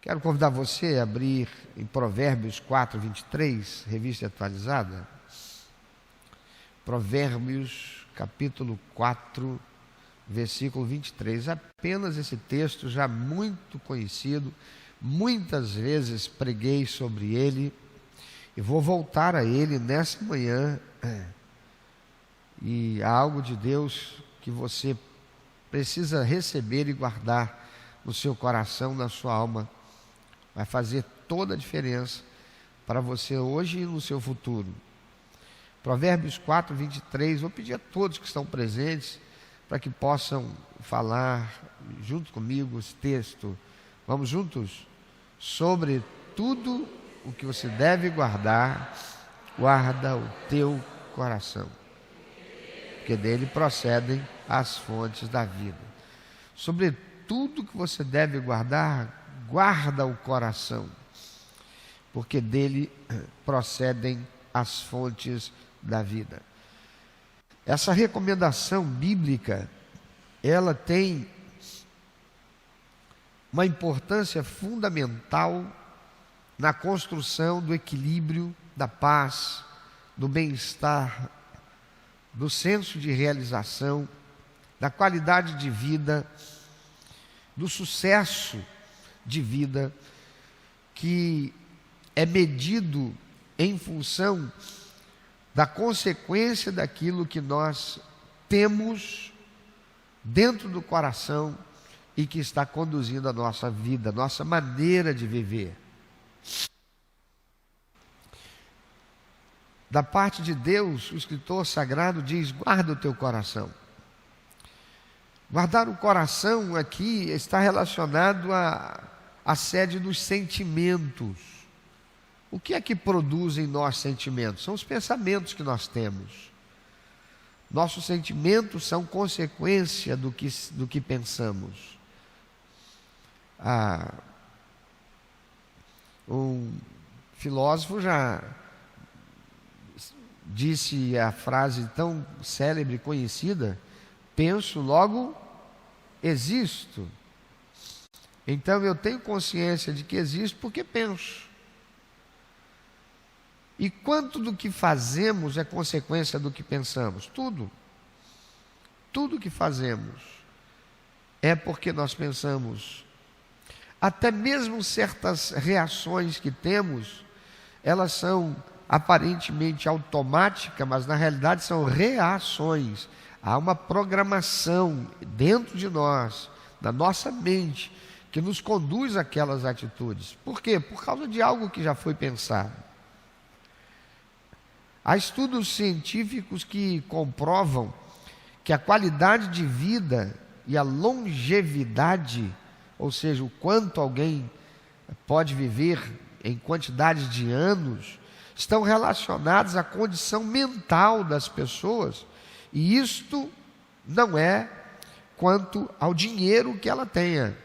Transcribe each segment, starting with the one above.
Quero convidar você a abrir em Provérbios 4, 23, revista atualizada. Provérbios, capítulo 4, versículo 23. Apenas esse texto já muito conhecido, muitas vezes preguei sobre ele, e vou voltar a ele nessa manhã. E há algo de Deus que você precisa receber e guardar no seu coração, na sua alma. Vai fazer toda a diferença para você hoje e no seu futuro. Provérbios 4, 23. Vou pedir a todos que estão presentes para que possam falar junto comigo esse texto. Vamos juntos? Sobre tudo o que você deve guardar, guarda o teu coração, porque dele procedem as fontes da vida. Sobre tudo que você deve guardar, guarda o coração, porque dele procedem as fontes da vida. Essa recomendação bíblica, ela tem uma importância fundamental na construção do equilíbrio, da paz, do bem-estar, do senso de realização, da qualidade de vida, do sucesso de vida, que é medido em função da consequência daquilo que nós temos dentro do coração e que está conduzindo a nossa vida, a nossa maneira de viver. Da parte de Deus, o escritor sagrado diz: guarda o teu coração. Guardar o coração aqui está relacionado à sede dos sentimentos. O que é que produz em nós sentimentos? São os pensamentos que nós temos. Nossos sentimentos são consequência do que pensamos. Um filósofo já disse a frase tão célebre e conhecida: penso, logo existo. Então eu tenho consciência de que existo porque penso. E quanto do que fazemos é consequência do que pensamos? Tudo. Tudo que fazemos é porque nós pensamos. Até mesmo certas reações que temos, elas são aparentemente automáticas, mas na realidade são reações. Há uma programação dentro de nós, na nossa mente, que nos conduz àquelas atitudes. Por quê? Por causa de algo que já foi pensado. Há estudos científicos que comprovam que a qualidade de vida e a longevidade, ou seja, o quanto alguém pode viver em quantidade de anos, estão relacionados à condição mental das pessoas. E isto não é quanto ao dinheiro que ela tenha.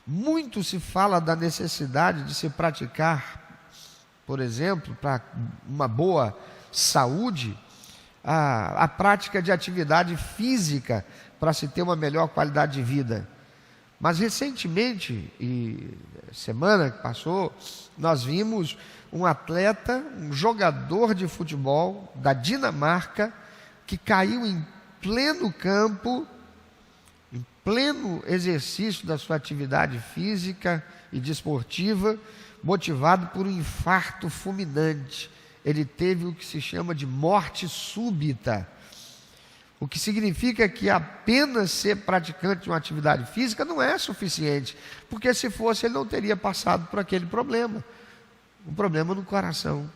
Muito se fala da necessidade de se praticar, por exemplo, para uma boa saúde, a prática de atividade física para se ter uma melhor qualidade de vida. Mas recentemente, e semana que passou, nós vimos um atleta, um jogador de futebol da Dinamarca, que caiu em pleno campo, em pleno exercício da sua atividade física e desportiva, motivado por um infarto fulminante. Ele teve o que se chama de morte súbita, o que significa que apenas ser praticante de uma atividade física não é suficiente, porque se fosse ele não teria passado por aquele problema, um problema no coração.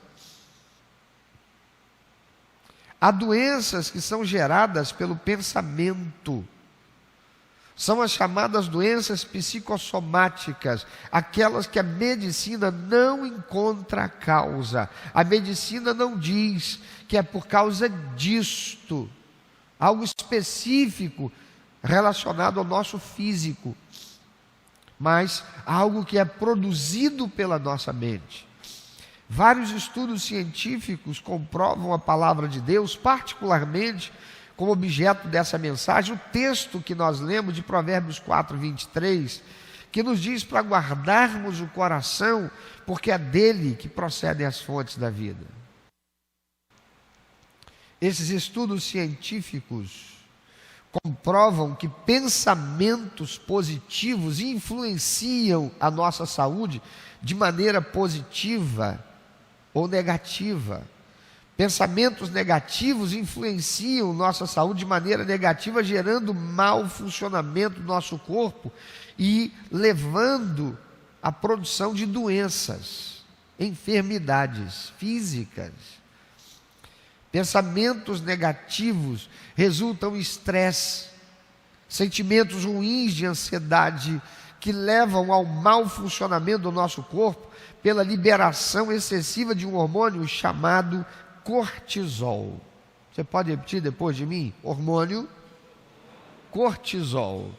Há doenças que são geradas pelo pensamento. São as chamadas doenças psicossomáticas, aquelas que a medicina não encontra a causa. A medicina não diz que é por causa disto, algo específico relacionado ao nosso físico, mas algo que é produzido pela nossa mente. Vários estudos científicos comprovam a palavra de Deus, particularmente como objeto dessa mensagem, o texto que nós lemos de Provérbios 4, 23, que nos diz para guardarmos o coração, porque é dele que procedem as fontes da vida. Esses estudos científicos comprovam que pensamentos positivos influenciam a nossa saúde de maneira positiva ou negativa. Pensamentos negativos influenciam nossa saúde de maneira negativa, gerando mau funcionamento do nosso corpo e levando à produção de doenças, enfermidades físicas. Pensamentos negativos resultam em estresse, sentimentos ruins de ansiedade, que levam ao mau funcionamento do nosso corpo pela liberação excessiva de um hormônio chamado cortisol. Você pode repetir depois de mim? Hormônio cortisol.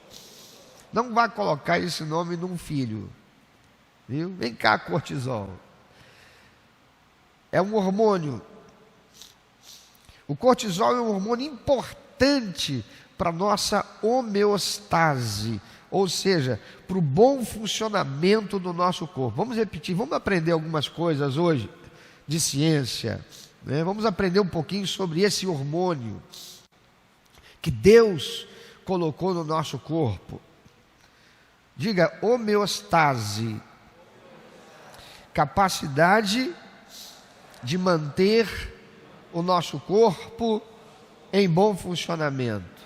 Não vá colocar esse nome num filho, viu? Vem cá, cortisol. É um hormônio. O cortisol é um hormônio importante para a nossa homeostase, ou seja, para o bom funcionamento do nosso corpo. Vamos repetir, vamos aprender algumas coisas hoje de ciência, né? Vamos aprender um pouquinho sobre esse hormônio que Deus colocou no nosso corpo. Diga: homeostase, capacidade de manter o nosso corpo em bom funcionamento.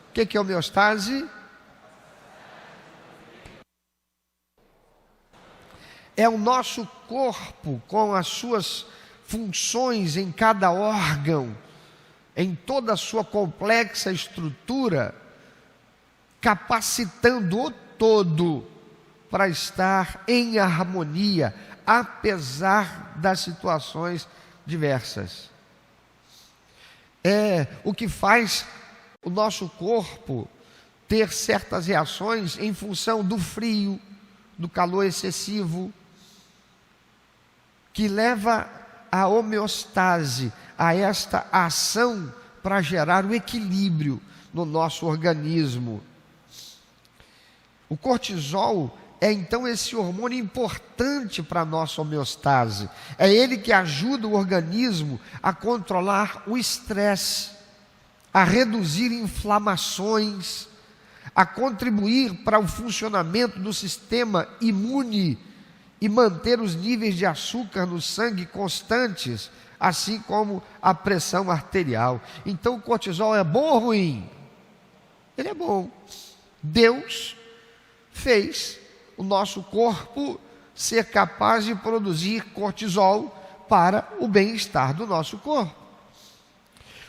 O que é homeostase? É o nosso corpo com as suas funções em cada órgão, em toda a sua complexa estrutura, capacitando o todo para estar em harmonia, apesar das situações diversas. É o que faz o nosso corpo ter certas reações em função do frio, do calor excessivo, que leva à homeostase, a esta ação para gerar o equilíbrio no nosso organismo. O cortisol é então esse hormônio importante para a nossa homeostase. É ele que ajuda o organismo a controlar o estresse, a reduzir inflamações, a contribuir para o funcionamento do sistema imune e manter os níveis de açúcar no sangue constantes, assim como a pressão arterial. Então o cortisol é bom ou ruim? Ele é bom. Deus fez o nosso corpo ser capaz de produzir cortisol para o bem-estar do nosso corpo.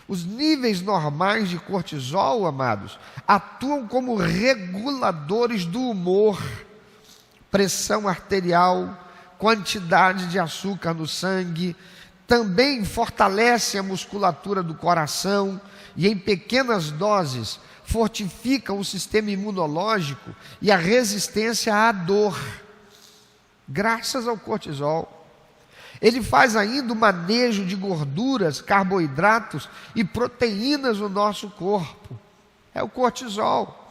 Os níveis normais de cortisol, amados, atuam como reguladores do humor, pressão arterial, quantidade de açúcar no sangue, também fortalece a musculatura do coração e, em pequenas doses, fortificam o sistema imunológico e a resistência à dor, graças ao cortisol. Ele faz ainda o manejo de gorduras, carboidratos e proteínas no nosso corpo. É o cortisol.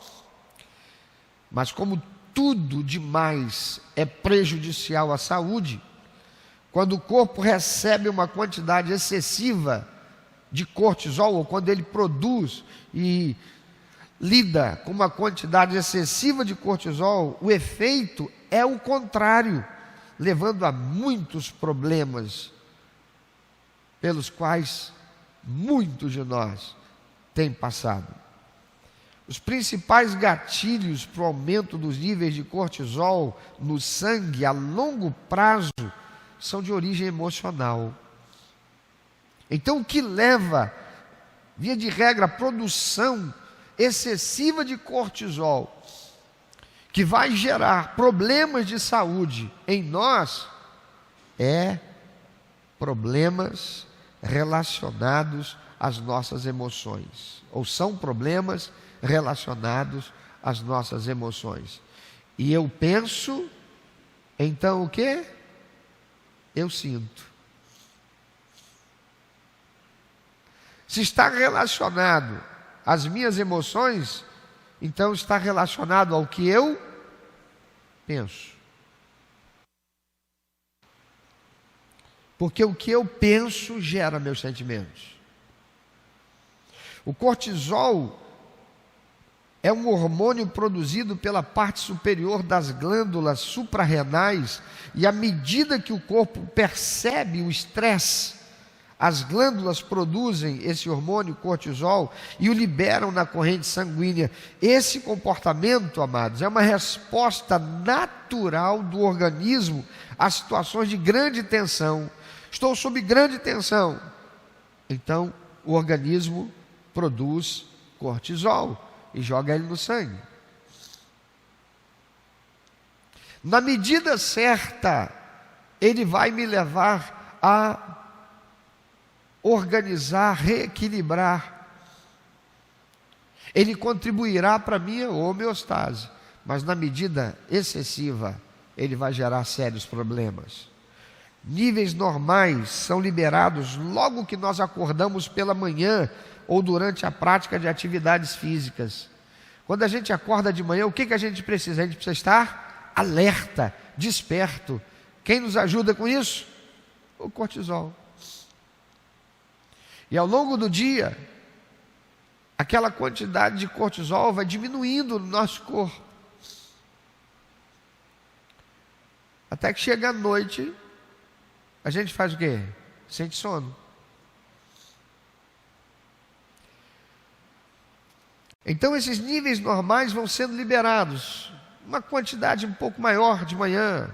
Mas como tudo demais é prejudicial à saúde, quando o corpo recebe uma quantidade excessiva de cortisol, ou quando ele produz e lida com uma quantidade excessiva de cortisol, o efeito é o contrário, levando a muitos problemas pelos quais muitos de nós têm passado. Os principais gatilhos para o aumento dos níveis de cortisol no sangue a longo prazo são de origem emocional. Então, o que leva, via de regra, à produção excessiva de cortisol, que vai gerar problemas de saúde em nós, é problemas relacionados às nossas emoções, ou são problemas relacionados às nossas emoções. E eu penso, então o quê? Eu sinto. Se está relacionado às minhas emoções, então está relacionado ao que eu penso. Porque o que eu penso gera meus sentimentos. O cortisol é um hormônio produzido pela parte superior das glândulas suprarrenais, e à medida que o corpo percebe o estresse, as glândulas produzem esse hormônio cortisol e o liberam na corrente sanguínea. Esse comportamento, amados, é uma resposta natural do organismo a situações de grande tensão. Estou sob grande tensão. Então, o organismo produz cortisol e joga ele no sangue. Na medida certa, ele vai me levar a organizar, reequilibrar. Ele contribuirá para a minha homeostase, mas na medida excessiva, ele vai gerar sérios problemas. Níveis normais são liberados logo que nós acordamos pela manhã ou durante a prática de atividades físicas. Quando a gente acorda de manhã, o que a gente precisa? A gente precisa estar alerta, desperto. Quem nos ajuda com isso? O cortisol. E ao longo do dia, aquela quantidade de cortisol vai diminuindo no nosso corpo. Até que chega a noite, a gente faz o quê? Sente sono. Então esses níveis normais vão sendo liberados, uma quantidade um pouco maior de manhã,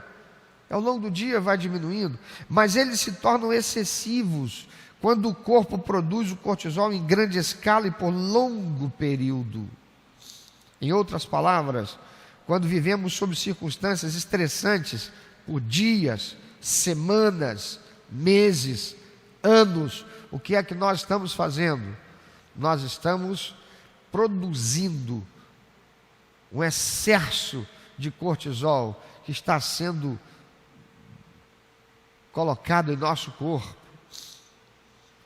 ao longo do dia vai diminuindo, mas eles se tornam excessivos quando o corpo produz o cortisol em grande escala e por longo período. Em outras palavras, quando vivemos sob circunstâncias estressantes por dias, semanas, meses, anos, o que é que nós estamos fazendo? Nós estamos produzindo um excesso de cortisol que está sendo colocado em nosso corpo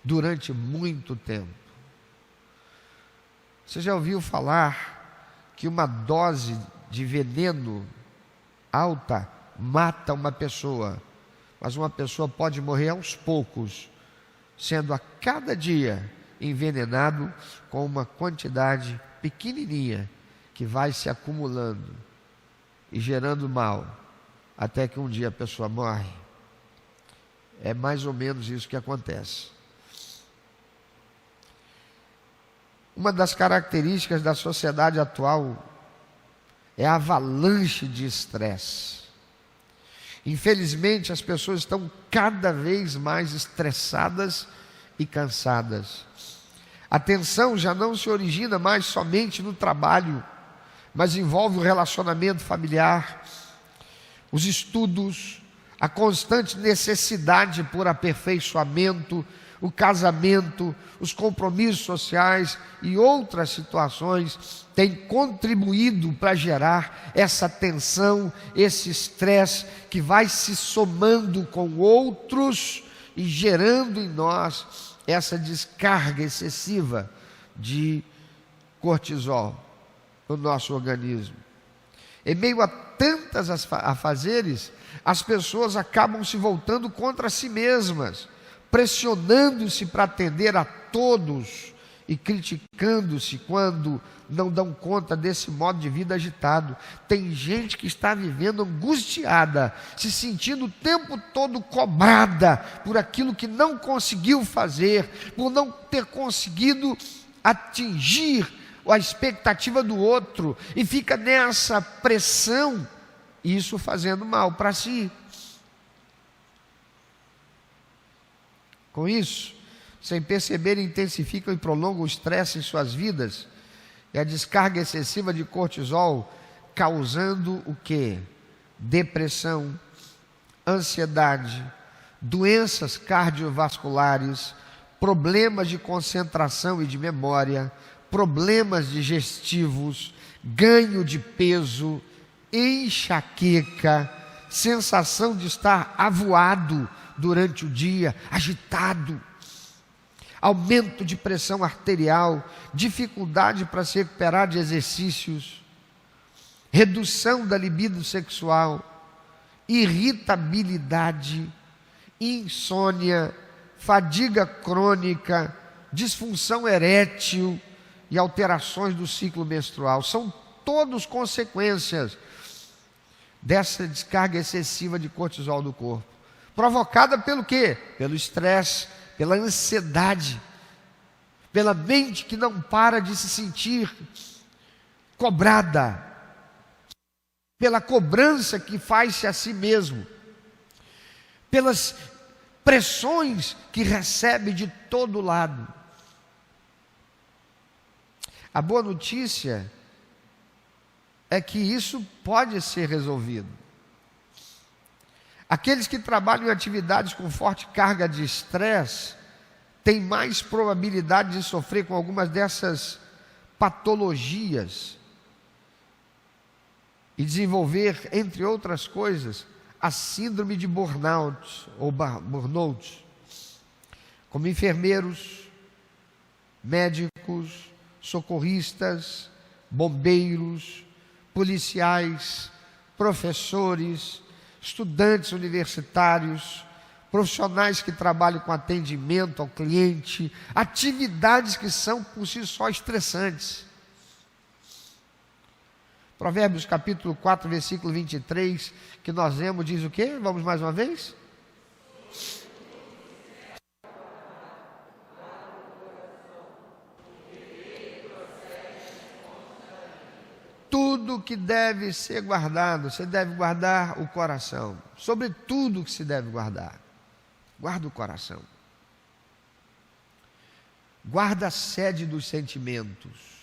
durante muito tempo. Você já ouviu falar que uma dose de veneno alta mata uma pessoa, mas uma pessoa pode morrer aos poucos, sendo a cada dia envenenado com uma quantidade pequenininha que vai se acumulando e gerando mal, até que um dia a pessoa morre. É mais ou menos isso que acontece. Uma das características da sociedade atual é a avalanche de estresse. Infelizmente, as pessoas estão cada vez mais estressadas e cansadas. A tensão já não se origina mais somente no trabalho, mas envolve o relacionamento familiar, os estudos, a constante necessidade por aperfeiçoamento, o casamento, os compromissos sociais e outras situações têm contribuído para gerar essa tensão, esse estresse que vai se somando com outros e gerando em nós essa descarga excessiva de cortisol no nosso organismo. Em meio a tantas afazeres, as pessoas acabam se voltando contra si mesmas, pressionando-se para atender a todos e criticando-se quando não dão conta desse modo de vida agitado. Tem gente que está vivendo angustiada, se sentindo o tempo todo cobrada por aquilo que não conseguiu fazer, por não ter conseguido atingir a expectativa do outro, e fica nessa pressão, isso fazendo mal para si. Com isso, sem perceber, intensificam e prolongam o estresse em suas vidas, e a descarga excessiva de cortisol, causando o quê? Depressão, ansiedade, doenças cardiovasculares, problemas de concentração e de memória, problemas digestivos, ganho de peso, enxaqueca, sensação de estar avoado durante o dia, agitado, aumento de pressão arterial, dificuldade para se recuperar de exercícios. redução da libido sexual, irritabilidade, insônia, fadiga crônica, disfunção erétil e alterações do ciclo menstrual. São todos consequências dessa descarga excessiva de cortisol do corpo. Provocada pelo quê? Pelo estresse, pela ansiedade, pela mente que não para de se sentir cobrada, pela cobrança que faz-se a si mesmo, pelas pressões que recebe de todo lado. A boa notícia é que isso pode ser resolvido. Aqueles que trabalham em atividades com forte carga de estresse têm mais probabilidade de sofrer com algumas dessas patologias e desenvolver, entre outras coisas, a síndrome de burnout ou burnout, como enfermeiros, médicos, socorristas, bombeiros, policiais, professores, estudantes universitários, profissionais que trabalham com atendimento ao cliente, atividades que são por si só estressantes. Provérbios capítulo 4, versículo 23, que nós vemos, diz o quê? Vamos mais uma vez? Tudo que deve ser guardado, você deve guardar o coração. Sobre tudo que se deve guardar, guarda o coração. Guarda a sede dos sentimentos.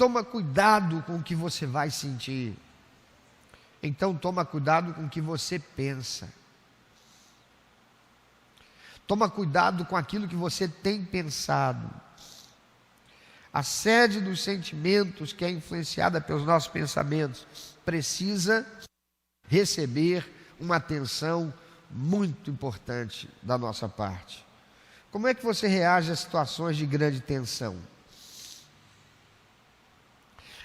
Toma cuidado com o que você vai sentir. Então toma cuidado com o que você pensa. Toma cuidado com aquilo que você tem pensado. A sede dos sentimentos, que é influenciada pelos nossos pensamentos, precisa receber uma atenção muito importante da nossa parte. Como é que você reage a situações de grande tensão?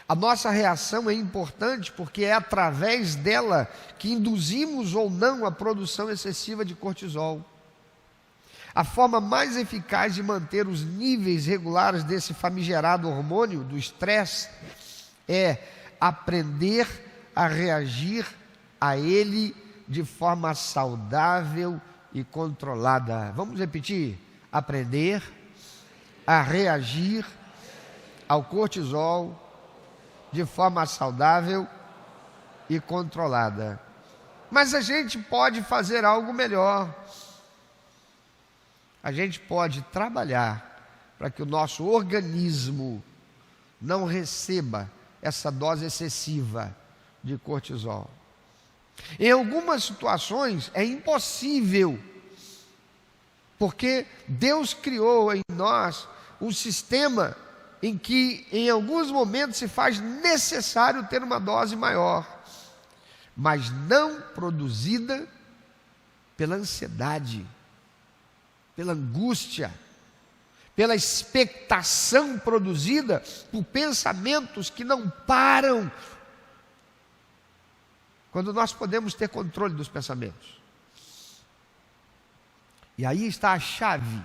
A nossa reação é importante porque é através dela que induzimos ou não a produção excessiva de cortisol. A forma mais eficaz de manter os níveis regulares desse famigerado hormônio do estresse é aprender a reagir a ele de forma saudável e controlada. Vamos repetir? Aprender a reagir ao cortisol de forma saudável e controlada. Mas a gente pode fazer algo melhor. A gente pode trabalhar para que o nosso organismo não receba essa dose excessiva de cortisol. Em algumas situações é impossível, porque Deus criou em nós um sistema em que em alguns momentos se faz necessário ter uma dose maior, mas não produzida pela ansiedade, pela angústia, pela expectação produzida por pensamentos que não param, quando nós podemos ter controle dos pensamentos. E aí está a chave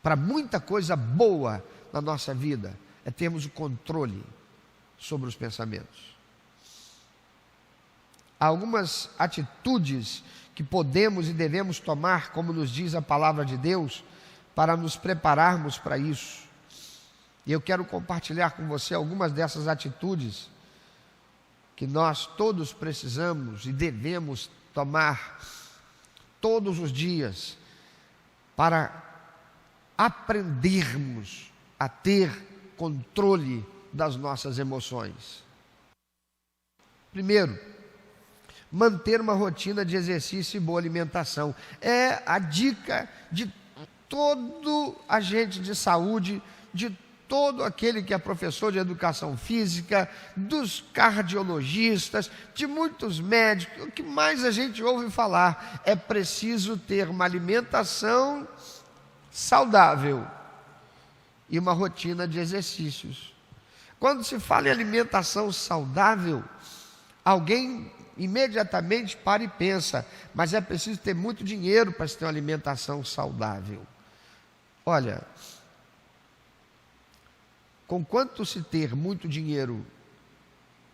para muita coisa boa na nossa vida, é termos o controle sobre os pensamentos. Há algumas atitudes que podemos e devemos tomar, como nos diz a palavra de Deus, para nos prepararmos para isso. E eu quero compartilhar com você algumas dessas atitudes que nós todos precisamos e devemos tomar todos os dias para aprendermos a ter controle das nossas emoções. Primeiro, manter uma rotina de exercício e boa alimentação. É a dica de todo agente de saúde, de todo aquele que é professor de educação física, dos cardiologistas, de muitos médicos. O que mais a gente ouve falar é preciso ter uma alimentação saudável e uma rotina de exercícios. Quando se fala em alimentação saudável, alguém imediatamente para e pensa, mas é preciso ter muito dinheiro para se ter uma alimentação saudável. Olha, conquanto se ter muito dinheiro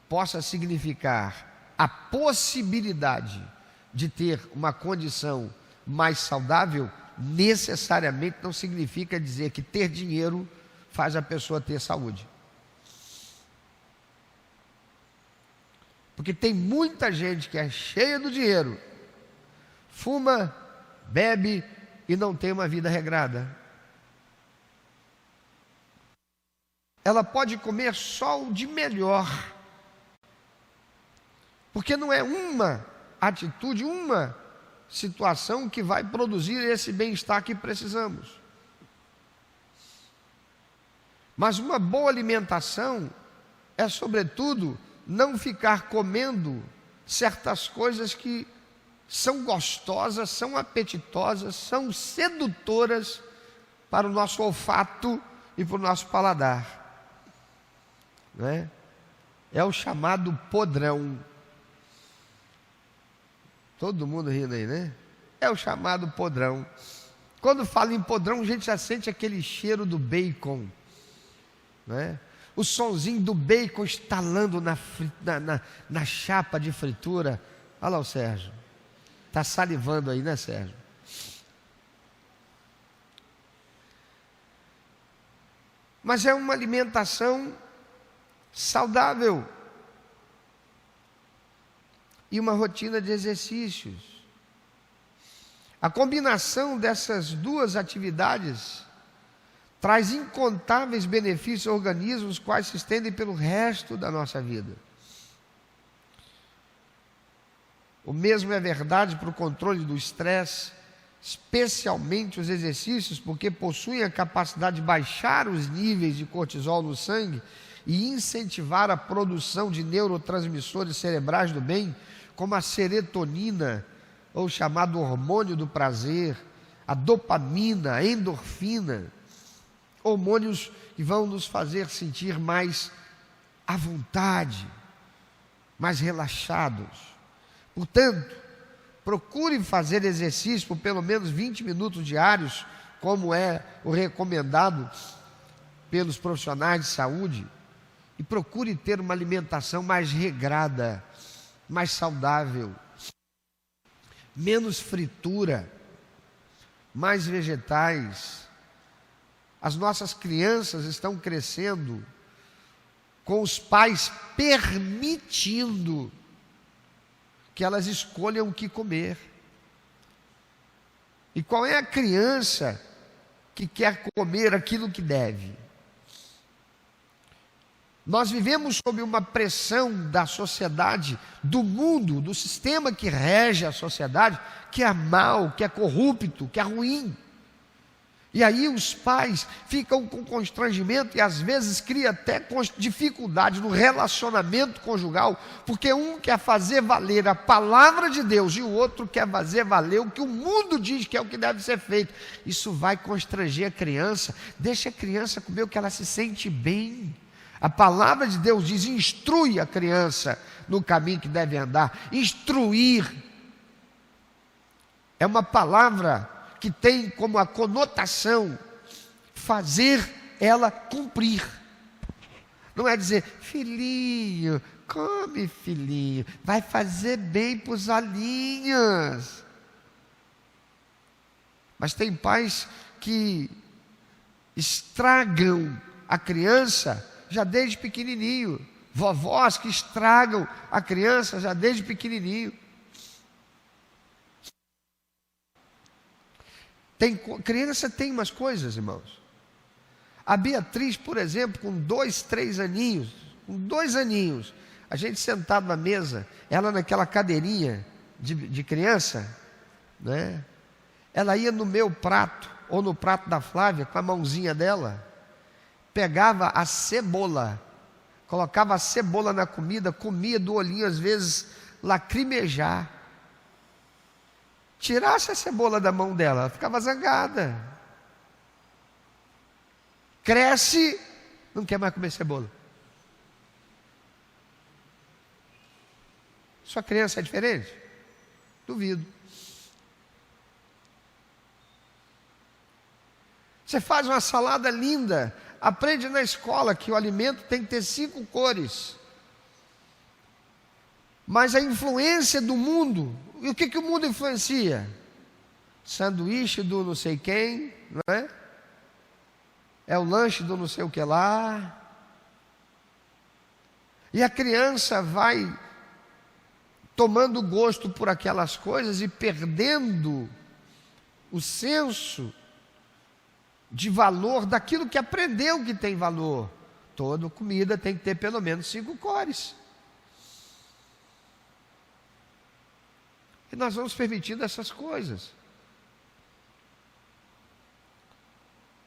possa significar a possibilidade de ter uma condição mais saudável, necessariamente não significa dizer que ter dinheiro faz a pessoa ter saúde. Porque tem muita gente que é cheia do dinheiro, fuma, bebe e não tem uma vida regrada. Ela pode comer só o de melhor, porque não é uma atitude, uma situação que vai produzir esse bem-estar que precisamos. Mas uma boa alimentação é, sobretudo, não ficar comendo certas coisas que são gostosas, são apetitosas, são sedutoras para o nosso olfato e para o nosso paladar. Não é? É o chamado podrão. Todo mundo rindo aí, né? É o chamado podrão. Quando fala em podrão, a gente já sente aquele cheiro do bacon, não é? O sonzinho do bacon estalando na chapa de fritura. Olha lá o Sérgio. Está salivando aí, né, Sérgio? Mas é uma alimentação saudável e uma rotina de exercícios. A combinação dessas duas atividades traz incontáveis benefícios ao organismo, os quais se estendem pelo resto da nossa vida. O mesmo é verdade para o controle do estresse, especialmente os exercícios, porque possuem a capacidade de baixar os níveis de cortisol no sangue e incentivar a produção de neurotransmissores cerebrais do bem, como a serotonina, ou chamado hormônio do prazer, a dopamina, a endorfina, hormônios que vão nos fazer sentir mais à vontade, mais relaxados. Portanto, procure fazer exercício por pelo menos 20 minutos diários, como é o recomendado pelos profissionais de saúde, e procure ter uma alimentação mais regrada, mais saudável, menos fritura, mais vegetais. As nossas crianças estão crescendo com os pais permitindo que elas escolham o que comer. E qual é a criança que quer comer aquilo que deve? Nós vivemos sob uma pressão da sociedade, do mundo, do sistema que rege a sociedade, que é mau, que é corrupto, que é ruim. E aí os pais ficam com constrangimento e às vezes cria até dificuldade no relacionamento conjugal, porque um quer fazer valer a palavra de Deus e o outro quer fazer valer o que o mundo diz que é o que deve ser feito. Isso vai constranger a criança. Deixa a criança comer o que ela se sente bem. A palavra de Deus diz: instrui a criança no caminho que deve andar. Instruir é uma palavra que tem como a conotação fazer ela cumprir. Não é dizer: filhinho, come filhinho, vai fazer bem para os olhinhos. Mas tem pais que estragam a criança já desde pequenininho, vovós que estragam a criança já desde pequenininho. Criança tem umas coisas, irmãos. A Beatriz, por exemplo, com 2, 3 aninhos, a gente sentado na mesa, ela naquela cadeirinha de criança, né? Ela ia no meu prato, ou no prato da Flávia, com a mãozinha dela, pegava a cebola, colocava a cebola na comida, comia do olhinho, às vezes lacrimejar. Tirasse a cebola da mão dela, ela ficava zangada. Cresce, não quer mais comer cebola. Sua criança é diferente? Duvido. Você faz uma salada linda, aprende na escola que o alimento tem que ter 5 cores. Mas a influência do mundo, e o que o mundo influencia? Sanduíche do não sei quem, não é? É o lanche do não sei o que lá. E a criança vai tomando gosto por aquelas coisas e perdendo o senso de valor daquilo que aprendeu que tem valor. Toda comida tem que ter pelo menos 5 cores. E nós vamos permitindo essas coisas.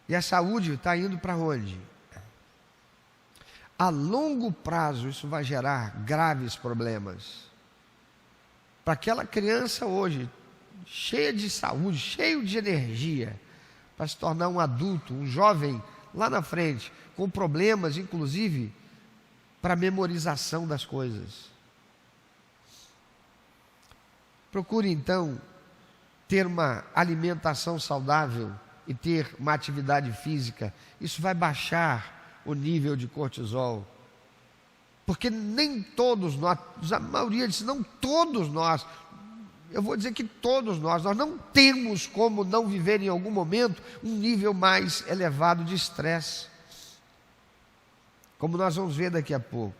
E a saúde está indo para onde? A longo prazo isso vai gerar graves problemas. Para aquela criança hoje, cheia de saúde, cheio de energia, para se tornar um adulto, um jovem lá na frente, com problemas inclusive para a memorização das coisas. Procure então ter uma alimentação saudável e ter uma atividade física. Isso vai baixar o nível de cortisol. Porque nem todos nós, a maioria diz, não todos nós, eu vou dizer que todos nós não temos como não viver em algum momento um nível mais elevado de estresse. Como nós vamos ver daqui a pouco.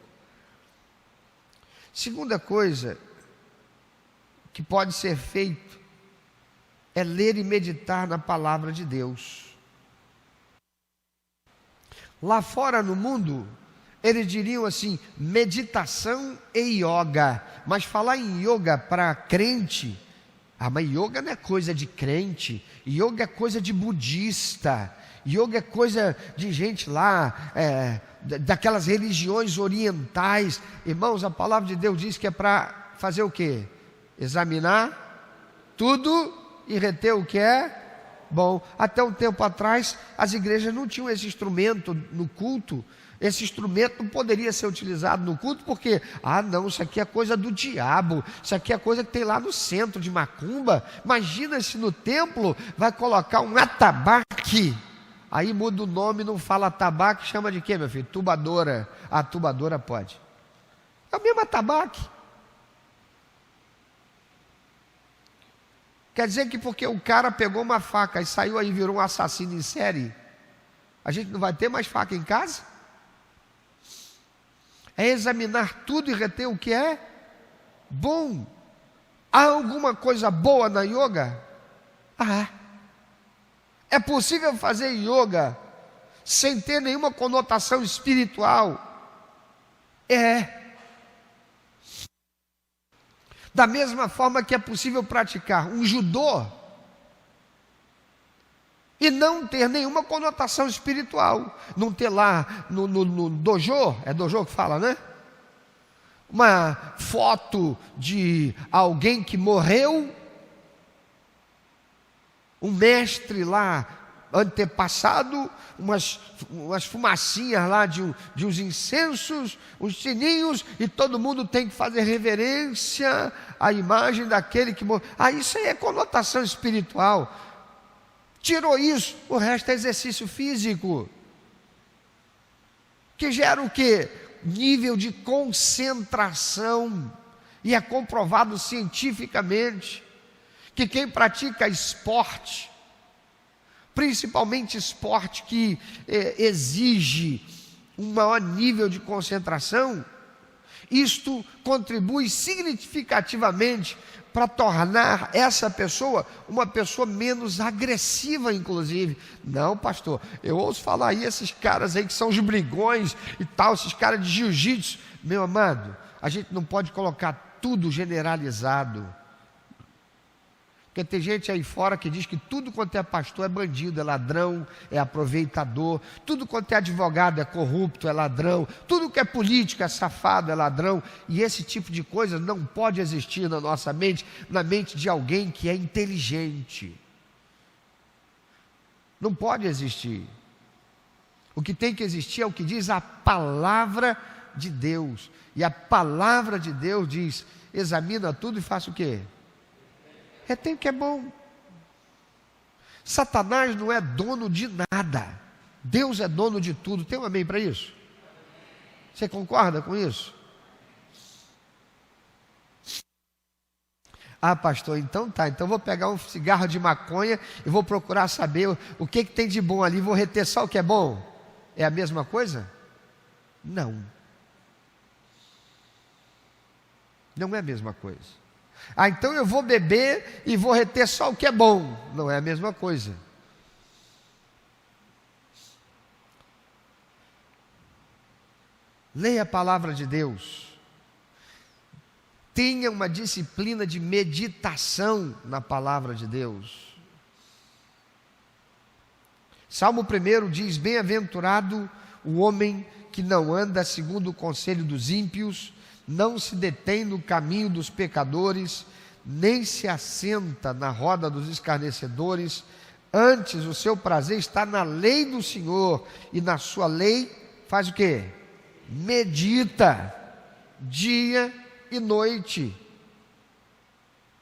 Segunda coisa que pode ser feito é ler e meditar na palavra de Deus. Lá fora no mundo, eles diriam assim, meditação e yoga. Mas falar em yoga para crente, mas yoga não é coisa de crente, yoga é coisa de budista, yoga é coisa de gente lá, daquelas religiões orientais. Irmãos, a palavra de Deus diz que é para fazer o quê? Examinar tudo e reter o que é bom. Até um tempo atrás, as igrejas não tinham esse instrumento no culto. Esse instrumento não poderia ser utilizado no culto porque, não, isso aqui é coisa do diabo, isso aqui é coisa que tem lá no centro de macumba. Imagina se no templo vai colocar um atabaque. Aí muda o nome, não fala atabaque, chama de quê, meu filho? Tubadora. A tubadora pode. É o mesmo atabaque. Quer dizer que porque o cara pegou uma faca e saiu aí e virou um assassino em série, a gente não vai ter mais faca em casa? É examinar tudo e reter o que é bom. Há alguma coisa boa na yoga? É possível fazer yoga sem ter nenhuma conotação espiritual? Da mesma forma que é possível praticar um judô e não ter nenhuma conotação espiritual. Não ter lá no dojo, é dojo que fala, né? Uma foto de alguém que morreu, um mestre lá, antepassado, umas fumacinhas lá de uns incensos, uns sininhos, e todo mundo tem que fazer reverência à imagem daquele que morreu. Isso aí é conotação espiritual. Tirou isso, o resto é exercício físico, que gera o quê? Nível de concentração. E é comprovado cientificamente que quem pratica esporte, principalmente esporte que exige um maior nível de concentração, isto contribui significativamente para tornar essa pessoa uma pessoa menos agressiva, inclusive. Não, pastor, eu ouço falar aí esses caras aí que são os brigões e tal, esses caras de jiu-jitsu. Meu amado, a gente não pode colocar tudo generalizado. Porque tem gente aí fora que diz que tudo quanto é pastor é bandido, é ladrão, é aproveitador. Tudo quanto é advogado é corrupto, é ladrão. Tudo que é político é safado, é ladrão. E esse tipo de coisa não pode existir na nossa mente, na mente de alguém que é inteligente. Não pode existir. O que tem que existir é o que diz a palavra de Deus. E a palavra de Deus diz: examina tudo e faz o quê? Retém o que é bom. Satanás não é dono de nada. Deus é dono de tudo. Tem um amém para isso? Você concorda com isso? Ah, pastor, então tá. Então vou pegar um cigarro de maconha e vou procurar saber o que tem de bom ali. Vou reter só o que é bom. É a mesma coisa? Não. Não é a mesma coisa. Ah, então eu vou beber e vou reter só o que é bom. Não é a mesma coisa. Leia a palavra de Deus. Tenha uma disciplina de meditação na palavra de Deus. Salmo 1 diz: bem-aventurado o homem que não anda segundo o conselho dos ímpios, não se detém no caminho dos pecadores, nem se assenta na roda dos escarnecedores. Antes o seu prazer está na lei do Senhor, e na sua lei faz o quê? Medita dia e noite.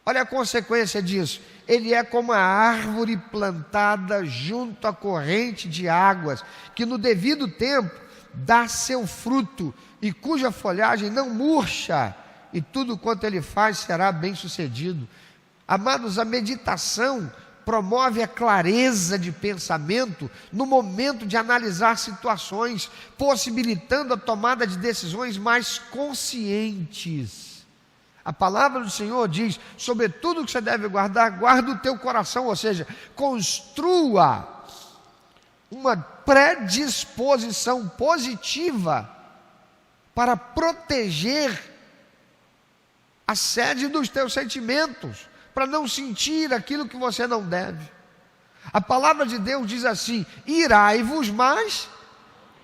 Olha a consequência disso. Ele é como a árvore plantada junto à corrente de águas, que no devido tempo dá seu fruto, e cuja folhagem não murcha, e tudo quanto ele faz será bem sucedido. Amados, a meditação promove a clareza de pensamento no momento de analisar situações, possibilitando a tomada de decisões mais conscientes. A palavra do Senhor diz: sobre tudo que você deve guardar, guarda o teu coração, ou seja, construa uma predisposição positiva para proteger a sede dos teus sentimentos, para não sentir aquilo que você não deve. A palavra de Deus diz assim: irai-vos, mas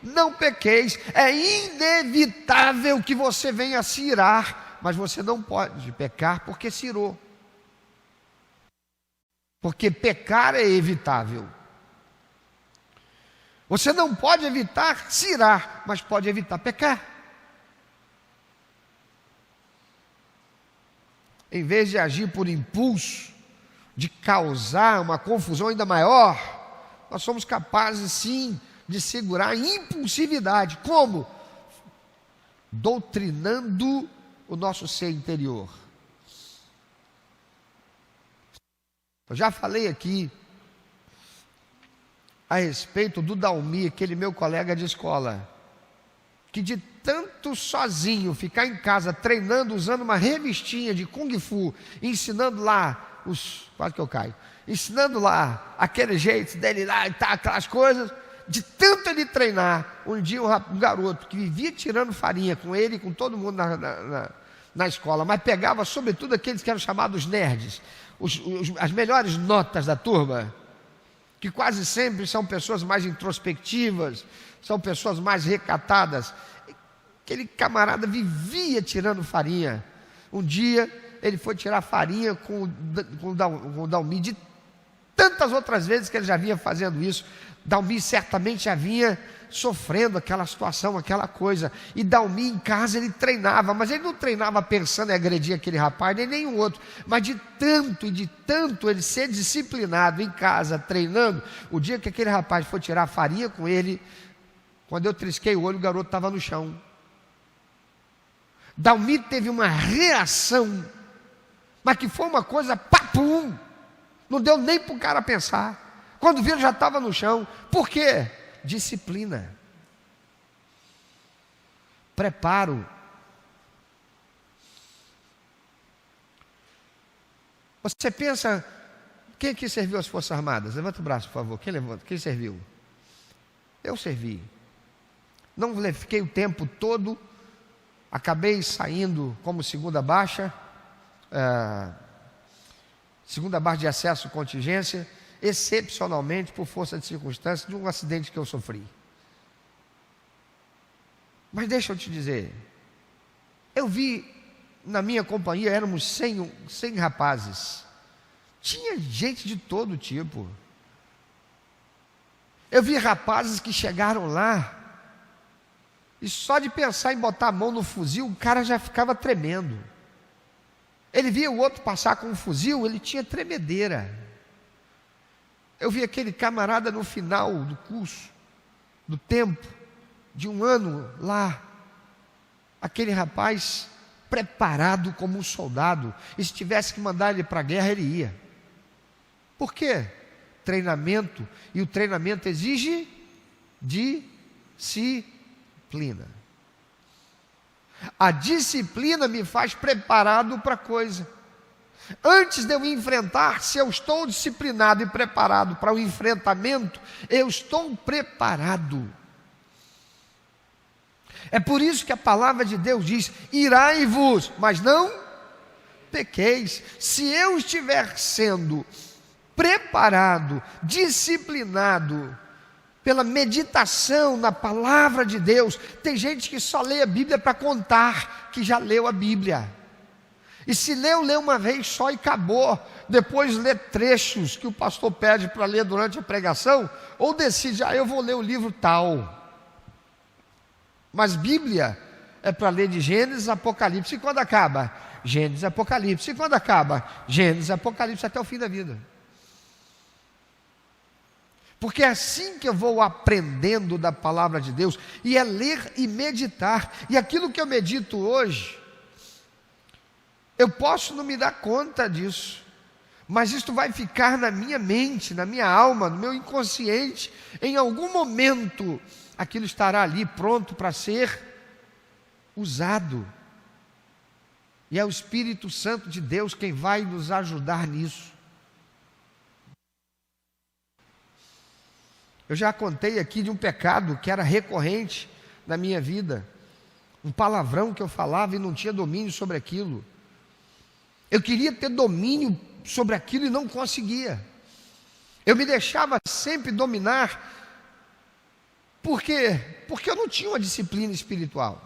não pequeis. É inevitável que você venha a se irar, mas você não pode pecar porque se irou. Porque pecar é evitável. Você não pode evitar se irar, mas pode evitar pecar. Em vez de agir por impulso, de causar uma confusão ainda maior, nós somos capazes sim de segurar a impulsividade. Como? Doutrinando o nosso ser interior. Eu já falei aqui a respeito do Dalmi, aquele meu colega de escola, que de tanto sozinho ficar em casa treinando, usando uma revistinha de Kung Fu, ensinando lá quase que eu caio, ensinando lá aquele jeito dele lá e tá, aquelas coisas, de tanto ele treinar, um dia um garoto que vivia tirando farinha com ele e com todo mundo na escola, mas pegava sobretudo aqueles que eram chamados nerds, as melhores notas da turma, que quase sempre são pessoas mais introspectivas, são pessoas mais recatadas. Aquele camarada vivia tirando farinha. Um dia ele foi tirar farinha com o Dalmi, de tantas outras vezes que ele já vinha fazendo isso. Dalmi certamente já vinha sofrendo aquela situação, aquela coisa. E Dalmi em casa ele treinava, mas ele não treinava pensando em agredir aquele rapaz, nem nenhum outro. Mas de tanto ele ser disciplinado em casa, treinando, o dia que aquele rapaz foi tirar farinha com ele, quando eu trisquei o olho, o garoto estava no chão. Dalmi teve uma reação, mas que foi uma coisa papum, não deu nem para o cara pensar. Quando viu, já estava no chão. Por quê? Disciplina, preparo. Você pensa, quem aqui serviu as Forças Armadas? Levanta o braço, por favor. Quem levanta? Quem serviu? Eu servi. Não fiquei o tempo todo. Acabei saindo como segunda baixa de acesso contingência, excepcionalmente por força de circunstâncias de um acidente que eu sofri. Mas deixa eu te dizer, eu vi na minha companhia, éramos 100 rapazes, tinha gente de todo tipo. Eu vi rapazes que chegaram lá, e só de pensar em botar a mão no fuzil, o cara já ficava tremendo. Ele via o outro passar com um fuzil, ele tinha tremedeira. Eu vi aquele camarada no final do curso, do tempo, de um ano lá, aquele rapaz preparado como um soldado, e se tivesse que mandar ele para a guerra, ele ia. Por quê? Treinamento, e o treinamento exige disciplina. A disciplina me faz preparado para a coisa. Antes de eu enfrentar, se eu estou disciplinado e preparado para o enfrentamento, eu estou preparado. É por isso que a palavra de Deus diz: irai-vos, mas não pequeis. Se eu estiver sendo preparado, disciplinado pela meditação na palavra de Deus, tem gente que só lê a Bíblia para contar que já leu a Bíblia. E se lê uma vez só e acabou. Depois lê trechos que o pastor pede para ler durante a pregação, ou decide, eu vou ler o livro tal. Mas Bíblia é para ler de Gênesis a Apocalipse. E quando acaba? Gênesis e Apocalipse. E quando acaba? Gênesis e Apocalipse até o fim da vida. Porque é assim que eu vou aprendendo da palavra de Deus, e é ler e meditar. E aquilo que eu medito hoje, eu posso não me dar conta disso, mas isto vai ficar na minha mente, na minha alma, no meu inconsciente. Em algum momento aquilo estará ali pronto para ser usado, e é o Espírito Santo de Deus quem vai nos ajudar nisso. Eu já contei aqui de um pecado que era recorrente na minha vida, um palavrão que eu falava e não tinha domínio sobre aquilo. Eu queria ter domínio sobre aquilo e não conseguia. Eu me deixava sempre dominar. Por quê? Porque eu não tinha uma disciplina espiritual.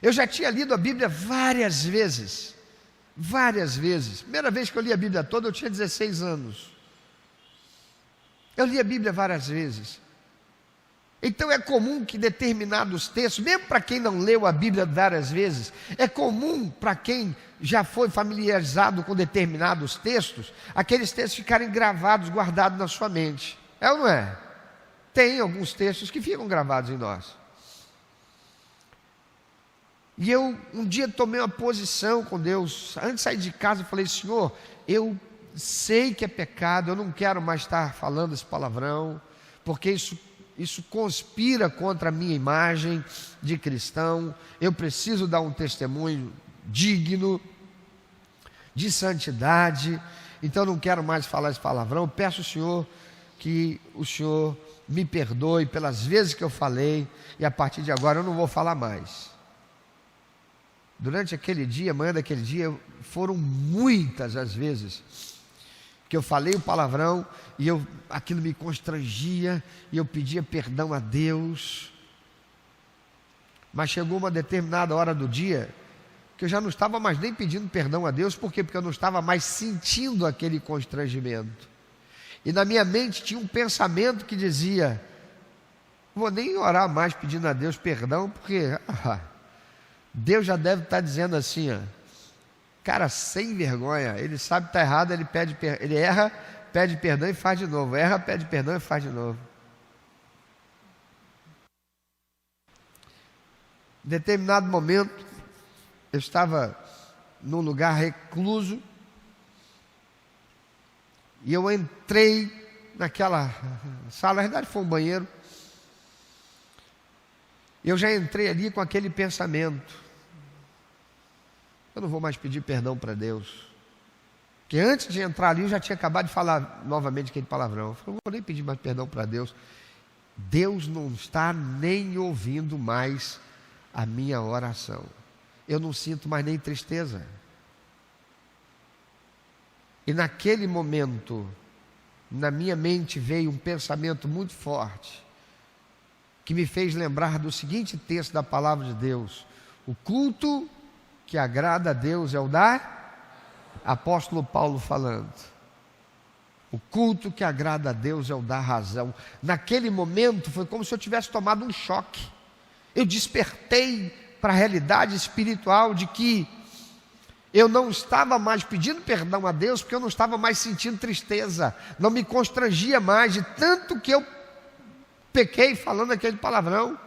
Eu já tinha lido a Bíblia várias vezes. Várias vezes. Primeira vez que eu li a Bíblia toda, eu tinha 16 anos. Eu li a Bíblia várias vezes. Então é comum que determinados textos, mesmo para quem não leu a Bíblia várias vezes, é comum para quem já foi familiarizado com determinados textos, aqueles textos ficarem gravados, guardados na sua mente. É ou não é? Tem alguns textos que ficam gravados em nós. E eu um dia tomei uma posição com Deus. Antes de sair de casa eu falei: Senhor, eu sei que é pecado, eu não quero mais estar falando esse palavrão, porque isso conspira contra a minha imagem de cristão. Eu preciso dar um testemunho digno, de santidade, então eu não quero mais falar esse palavrão. Eu peço ao Senhor que o Senhor me perdoe pelas vezes que eu falei, e a partir de agora eu não vou falar mais. Durante aquele dia, amanhã daquele dia, foram muitas as vezes que eu falei o palavrão e aquilo me constrangia, e eu pedia perdão a Deus. Mas chegou uma determinada hora do dia que eu já não estava mais nem pedindo perdão a Deus. Por quê? Porque eu não estava mais sentindo aquele constrangimento. E na minha mente tinha um pensamento que dizia: não vou nem orar mais pedindo a Deus perdão, porque Deus já deve estar dizendo assim, cara sem vergonha, ele sabe que está errado, ele erra, pede perdão e faz de novo, erra, pede perdão e faz de novo. Em determinado momento, eu estava num lugar recluso, e eu entrei naquela sala, na verdade foi um banheiro, e eu já entrei ali com aquele pensamento: eu não vou mais pedir perdão para Deus, porque antes de entrar ali eu já tinha acabado de falar novamente aquele palavrão. Eu falei: não vou nem pedir mais perdão para Deus. Deus não está nem ouvindo mais a minha oração. Eu não sinto mais nem tristeza. E naquele momento, na minha mente veio um pensamento muito forte, que me fez lembrar do seguinte texto da palavra de Deus: o culto que agrada a Deus é o da... Apóstolo Paulo falando. O culto que agrada a Deus é o da razão. Naquele momento foi como se eu tivesse tomado um choque. Eu despertei para a realidade espiritual de que Eu não estava mais pedindo perdão a Deus, porque eu não estava mais sentindo tristeza, não me constrangia mais, de tanto que eu pequei falando aquele palavrão.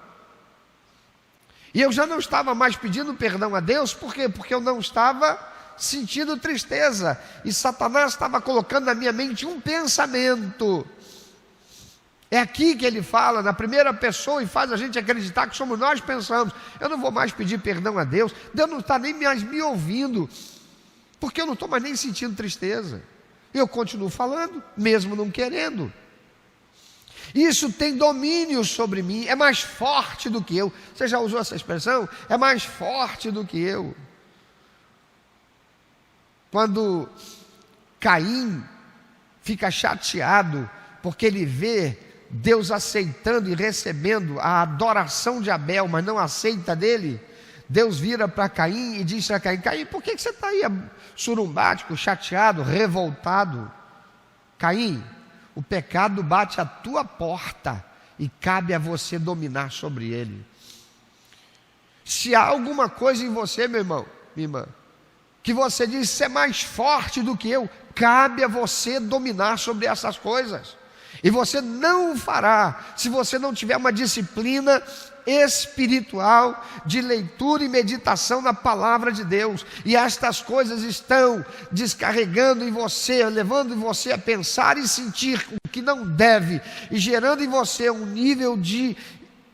E eu já não estava mais pedindo perdão a Deus, por quê? Porque eu não estava sentindo tristeza, e Satanás estava colocando na minha mente um pensamento. É aqui que ele fala, na primeira pessoa, e faz a gente acreditar que somos nós que pensamos. Eu não vou mais pedir perdão a Deus, Deus não está nem mais me ouvindo, porque eu não estou mais nem sentindo tristeza. Eu continuo falando, mesmo não querendo. Isso tem domínio sobre mim, é mais forte do que eu. Você já usou essa expressão? É mais forte do que eu. Quando Caim fica chateado, porque ele vê Deus aceitando e recebendo a adoração de Abel, mas não aceita dele, Deus vira para Caim e diz a Caim: Caim, por que você está aí surumbático, chateado, revoltado? Caim, o pecado bate à tua porta e cabe a você dominar sobre ele. Se há alguma coisa em você, meu irmão, minha irmã, que você diz ser mais forte do que eu, cabe a você dominar sobre essas coisas. E você não o fará se você não tiver uma disciplina espiritual de leitura e meditação na palavra de Deus. E estas coisas estão descarregando em você, levando você a pensar e sentir o que não deve, e gerando em você um nível de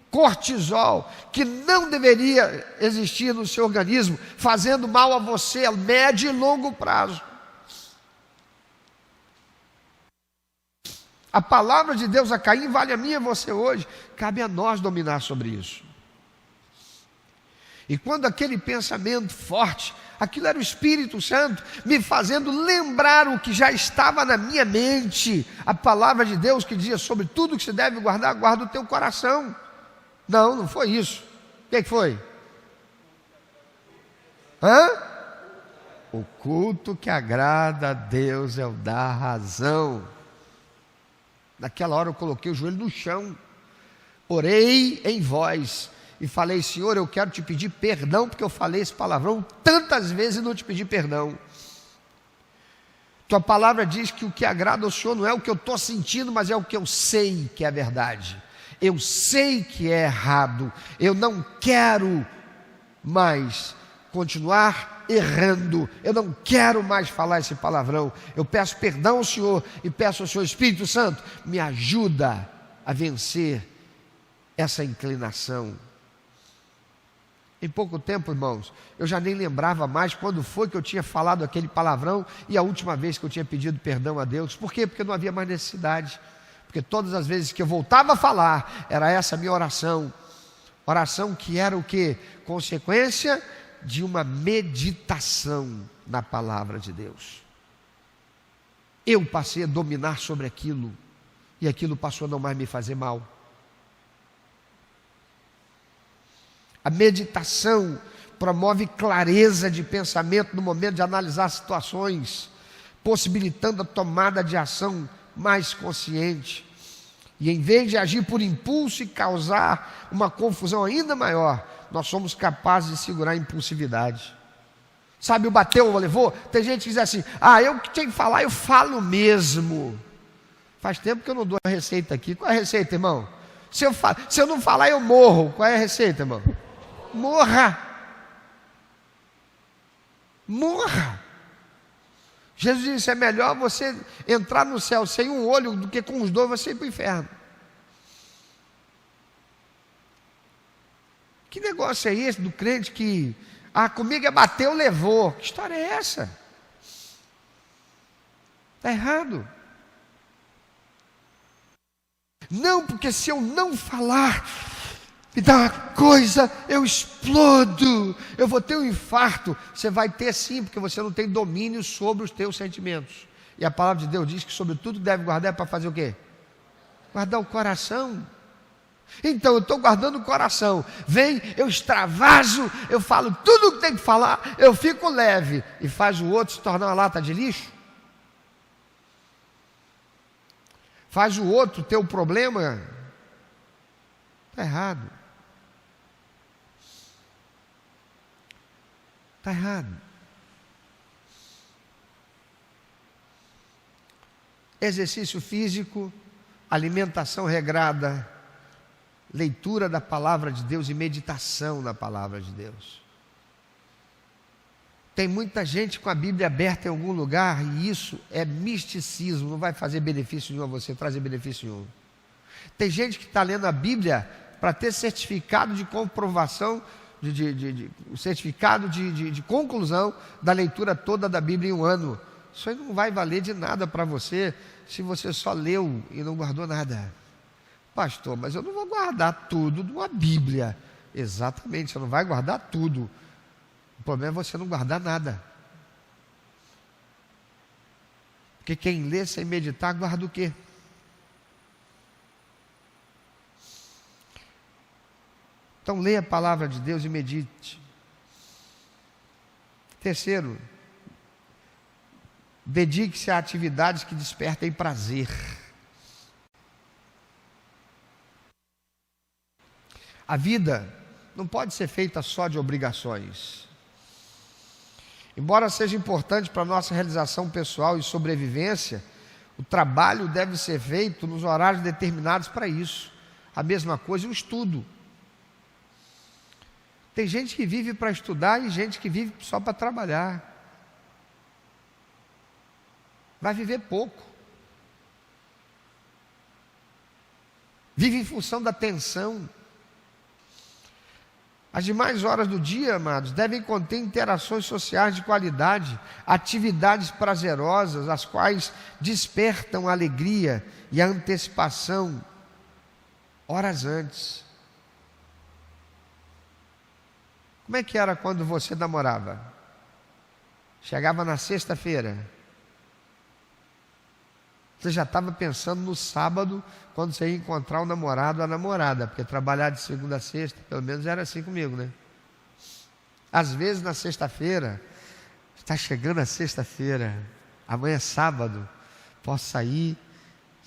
cortisol que não deveria existir no seu organismo, fazendo mal a você a médio e longo prazo. A palavra de Deus a Caim vale a mim e a você hoje. Cabe a nós dominar sobre isso. E quando aquele pensamento forte, aquilo era o Espírito Santo me fazendo lembrar o que já estava na minha mente, a palavra de Deus que dizia: sobre tudo que se deve guardar, guarda o teu coração. Não, não foi isso. O que foi? O culto que agrada a Deus é o da razão. Naquela hora eu coloquei o joelho no chão, orei em voz e falei: Senhor, eu quero te pedir perdão, porque eu falei esse palavrão tantas vezes e não te pedi perdão. Tua palavra diz que o que agrada ao Senhor não é o que eu estou sentindo, mas é o que eu sei que é verdade. Eu sei que é errado, eu não quero mais continuar errando, eu não quero mais falar esse palavrão. Eu peço perdão ao Senhor e peço ao Senhor: Espírito Santo, me ajuda a vencer essa inclinação. Em pouco tempo, irmãos, eu já nem lembrava mais quando foi que eu tinha falado aquele palavrão e a última vez que eu tinha pedido perdão a Deus. Por quê? Porque não havia mais necessidade. Porque todas as vezes que eu voltava a falar, era essa a minha oração. Oração que era o quê? Consequência de uma meditação na palavra de Deus. Eu passei a dominar sobre aquilo, e aquilo passou a não mais me fazer mal. A meditação promove clareza de pensamento no momento de analisar situações, possibilitando a tomada de ação mais consciente. E em vez de agir por impulso e causar uma confusão ainda maior, nós somos capazes de segurar a impulsividade. Sabe, o bateu ou levou? Tem gente que diz assim: eu que tenho que falar, eu falo mesmo. Faz tempo que eu não dou a receita aqui. Qual é a receita, irmão? Se eu não falar, eu morro. Qual é a receita, irmão? Morra. Morra. Jesus disse: é melhor você entrar no céu sem um olho do que com os dois você ir para o inferno. Que negócio é esse do crente que comigo é bateu, levou? Que história é essa? Está errado. Não, porque se eu não falar, me dá uma coisa, eu explodo, eu vou ter um infarto. Você vai ter sim, porque você não tem domínio sobre os teus sentimentos. E a palavra de Deus diz que sobre tudo deve guardar, para fazer o quê? Guardar o coração. Então eu estou guardando o coração, vem, eu extravaso, eu falo tudo o que tem que falar, eu fico leve, e faz o outro se tornar uma lata de lixo. Faz o outro ter um problema. Está errado. Está errado. exercício físico, alimentação regrada, leitura da palavra de Deus e meditação na palavra de Deus. Tem muita gente com a Bíblia aberta em algum lugar e isso é misticismo, não vai fazer benefício nenhum a você, trazer benefício nenhum. Tem gente que está lendo a Bíblia para ter certificado de comprovação, certificado de conclusão da leitura toda da Bíblia em um ano. Isso aí não vai valer de nada para você se você só leu e não guardou nada. Pastor, mas eu não vou guardar tudo de uma Bíblia. Exatamente, você não vai guardar tudo. O problema é você não guardar nada. Porque quem lê sem meditar, guarda o quê? Então leia a palavra de Deus e medite. Terceiro, dedique-se a atividades que despertem prazer. A vida não pode ser feita só de obrigações. Embora seja importante para a nossa realização pessoal e sobrevivência, o trabalho deve ser feito nos horários determinados para isso. A mesma coisa o estudo. Tem gente que vive para estudar e gente que vive só para trabalhar. Vai viver pouco. Vive em função da tensão. As demais horas do dia, amados, devem conter interações sociais de qualidade, atividades prazerosas, as quais despertam a alegria e a antecipação horas antes. Como é que era quando você namorava? Chegava na sexta-feira, você já estava pensando no sábado, quando você ia encontrar o namorado ou a namorada, porque trabalhar de segunda a sexta, pelo menos era assim comigo, né? Às vezes na sexta-feira, está chegando a sexta-feira, amanhã é sábado, posso sair,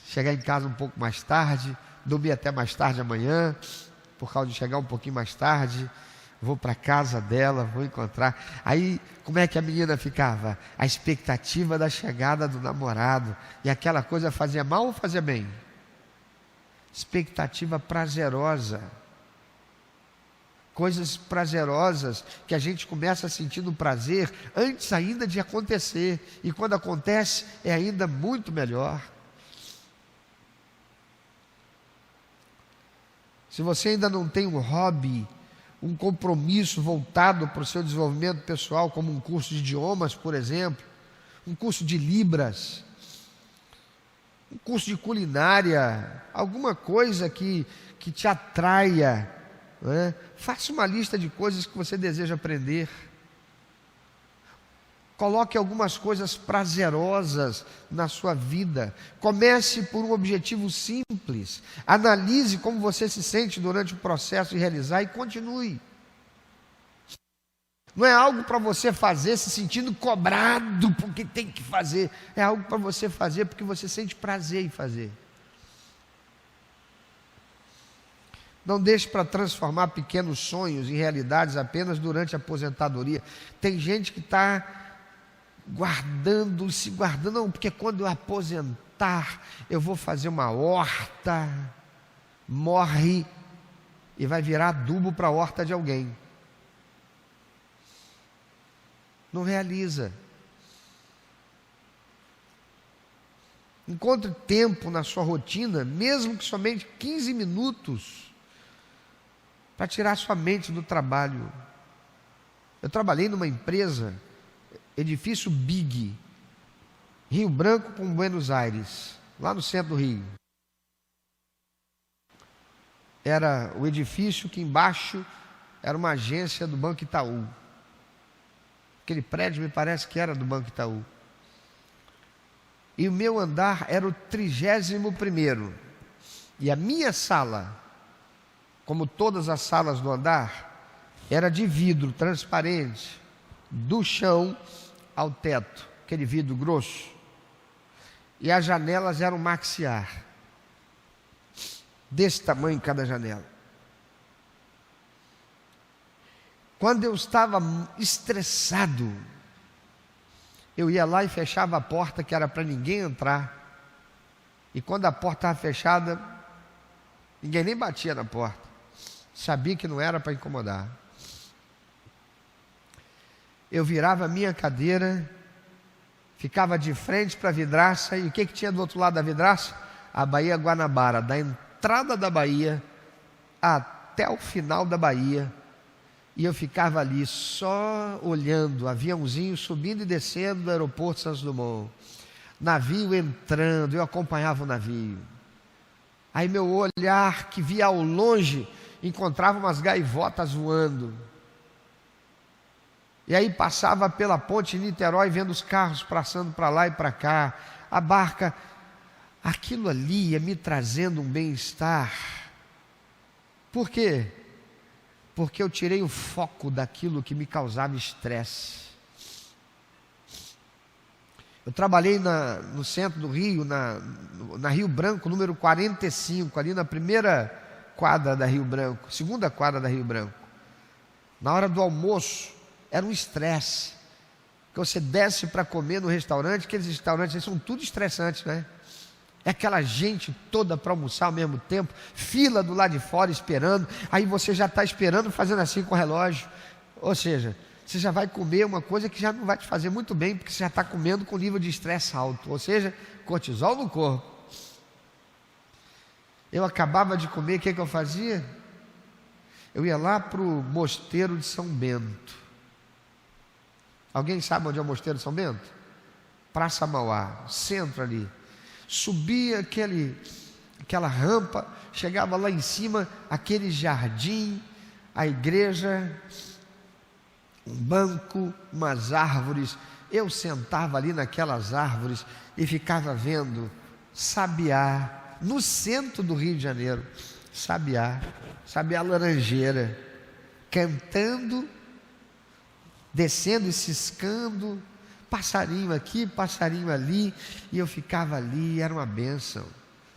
chegar em casa um pouco mais tarde, dormir até mais tarde amanhã, por causa de chegar um pouquinho mais tarde, vou para a casa dela, vou encontrar. Aí, como é que a menina ficava? A expectativa da chegada do namorado. E aquela coisa fazia mal ou fazia bem? Expectativa prazerosa. Coisas prazerosas que a gente começa sentindo prazer antes ainda de acontecer. E quando acontece, é ainda muito melhor. Se você ainda não tem um hobby, um compromisso voltado para o seu desenvolvimento pessoal, como um curso de idiomas, por exemplo, um curso de Libras, um curso de culinária, alguma coisa que te atraia, né? Faça uma lista de coisas que você deseja aprender. Coloque algumas coisas prazerosas na sua vida. Comece por um objetivo simples. Analise como você se sente durante o processo de realizar e continue. Não é algo para você fazer se sentindo cobrado porque tem que fazer. É algo para você fazer porque você sente prazer em fazer. Não deixe para transformar pequenos sonhos em realidades apenas durante a aposentadoria. Tem gente que está se guardando, não, porque quando eu aposentar, eu vou fazer uma horta, morre e vai virar adubo para a horta de alguém. Não realiza. Encontre tempo na sua rotina, mesmo que somente 15 minutos, para tirar sua mente do trabalho. Eu trabalhei numa empresa, edifício Big, Rio Branco com Buenos Aires, lá no centro do Rio. Era o edifício que embaixo era uma agência do Banco Itaú. Aquele prédio me parece que era do Banco Itaú. E o meu andar era o 31º. E a minha sala, como todas as salas do andar, era de vidro transparente, do chão ao teto, aquele vidro grosso. E as janelas eram maxiar, desse tamanho cada janela. Quando eu estava estressado, eu ia lá e fechava a porta que era para ninguém entrar. E quando a porta estava fechada, ninguém nem batia na porta. Sabia que não era para incomodar. Eu virava a minha cadeira, ficava de frente para a vidraça, e o que tinha do outro lado da vidraça? A Baía Guanabara, da entrada da Baía até o final da Baía. E eu ficava ali só olhando, aviãozinho subindo e descendo do aeroporto Santos Dumont, navio entrando, eu acompanhava o navio. Aí meu olhar, que via ao longe, encontrava umas gaivotas voando. E aí passava pela ponte de Niterói, vendo os carros passando para lá e para cá, a barca. Aquilo ali ia me trazendo um bem-estar. Por quê? Porque eu tirei o foco daquilo que me causava estresse. Eu trabalhei no centro do Rio, na Rio Branco, número 45, ali na primeira quadra da Rio Branco, segunda quadra da Rio Branco. Na hora do almoço, era um estresse. Que você desce para comer no restaurante, aqueles restaurantes são tudo estressantes, né? É aquela gente toda para almoçar ao mesmo tempo, fila do lado de fora esperando, aí você já está esperando, fazendo assim com o relógio. Ou seja, você já vai comer uma coisa que já não vai te fazer muito bem, porque você já está comendo com nível de estresse alto, ou seja, cortisol no corpo. Eu acabava de comer, o que eu fazia? Eu ia lá para o Mosteiro de São Bento. Alguém sabe onde é o Mosteiro de São Bento? Praça Mauá, centro ali. Subia aquela rampa, chegava lá em cima, aquele jardim, a igreja, um banco, umas árvores. Eu sentava ali naquelas árvores e ficava vendo sabiá, no centro do Rio de Janeiro, sabiá laranjeira, cantando, descendo e ciscando, passarinho aqui, passarinho ali, e eu ficava ali, era uma bênção.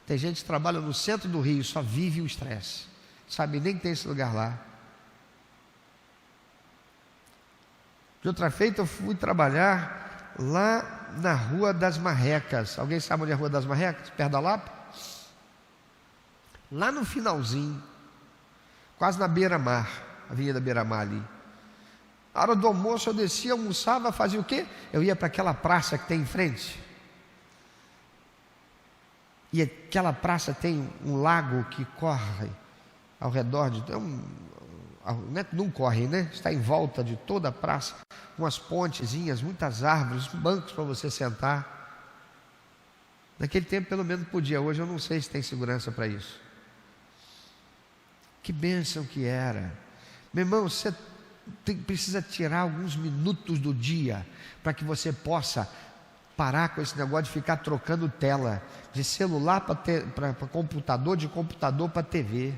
Tem gente que trabalha no centro do Rio, só vive o estresse, sabe nem que tem esse lugar lá. De outra feita, eu fui trabalhar lá na Rua das Marrecas. Alguém sabe onde é a Rua das Marrecas? Perto da Lapa? Lá no finalzinho, quase na beira-mar, Avenida Beira-Mar ali. Na hora do almoço eu descia, almoçava, fazia o quê? Eu ia para aquela praça que tem em frente. E aquela praça tem um lago que corre ao redor de... não corre, né? Está em volta de toda a praça, umas pontezinhas, muitas árvores, bancos para você sentar. Naquele tempo pelo menos podia, hoje eu não sei se tem segurança para isso. Que bênção que era. Meu irmão, você precisa tirar alguns minutos do dia para que você possa parar com esse negócio de ficar trocando tela, de celular para computador, de computador para TV.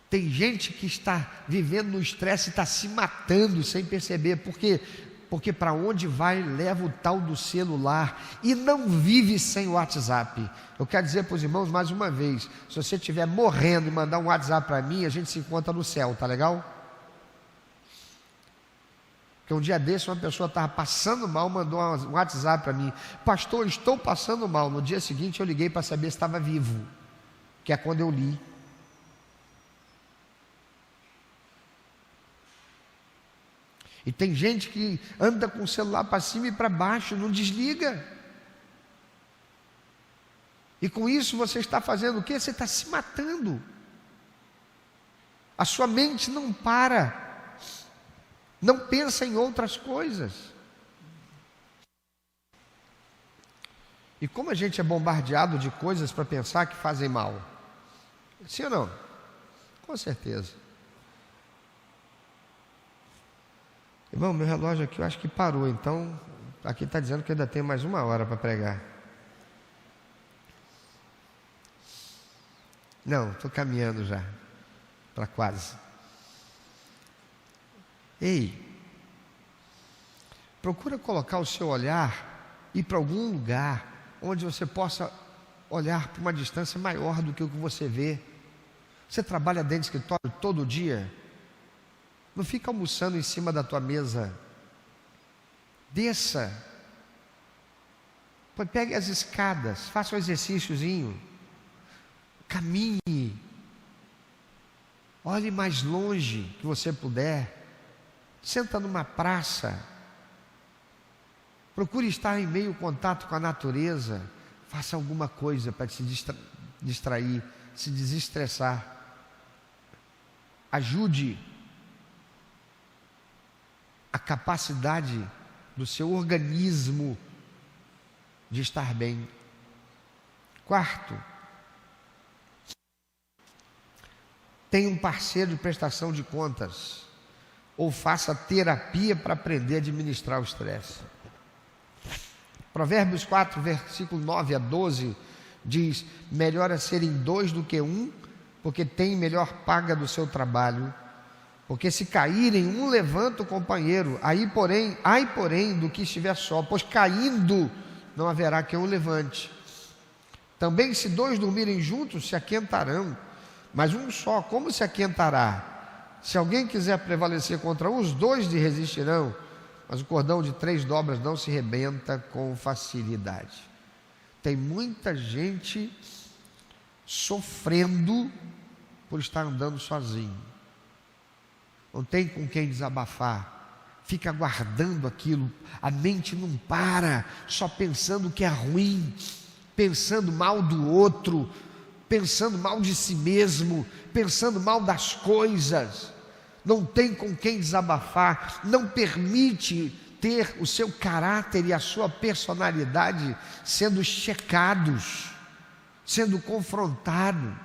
Tem gente que está vivendo no estresse e está se matando sem perceber, porque para onde vai leva o tal do celular e não vive sem o WhatsApp. Eu quero dizer para os irmãos mais uma vez, se você estiver morrendo e mandar um WhatsApp para mim, a gente se encontra no céu, tá legal? Porque um dia desse uma pessoa estava passando mal, mandou um WhatsApp para mim: pastor, estou passando mal. No dia seguinte eu liguei para saber se estava vivo, que é quando eu li. E tem gente que anda com o celular para cima e para baixo, não desliga. E com isso você está fazendo o quê? Você está se matando. A sua mente não para, não pensa em outras coisas. E como a gente é bombardeado de coisas para pensar que fazem mal? Sim ou não? Com certeza. Irmão, meu relógio aqui eu acho que parou, então aqui está dizendo que ainda tem mais 1 hora para pregar. Não, estou caminhando já, para quase. Ei, procura colocar o seu olhar, ir para algum lugar onde você possa olhar para uma distância maior do que o que você vê. Você trabalha dentro do escritório todo dia? Não fica almoçando em cima da tua mesa. Desça. Pegue as escadas, faça um exercíciozinho, caminhe, olhe mais longe que você puder, senta numa praça, procure estar em meio contato com a natureza, faça alguma coisa para se distrair, se desestressar, ajude a capacidade do seu organismo de estar bem. Quarto, tenha um parceiro de prestação de contas, ou faça terapia para aprender a administrar o estresse. Provérbios 4, versículo 9 a 12, diz: melhor é serem dois do que um, porque tem melhor paga do seu trabalho. Porque se caírem, um levanta o companheiro, ai porém do que estiver só, pois caindo não haverá quem o levante. Também se dois dormirem juntos, se aquentarão, mas um só, como se aquentará? Se alguém quiser prevalecer contra os dois lhe resistirão, mas o cordão de 3 dobras não se rebenta com facilidade. Tem muita gente sofrendo por estar andando sozinho, não tem com quem desabafar, fica guardando aquilo, a mente não para, só pensando o que é ruim, pensando mal do outro, pensando mal de si mesmo, pensando mal das coisas, não tem com quem desabafar, não permite ter o seu caráter e a sua personalidade sendo checados, sendo confrontado.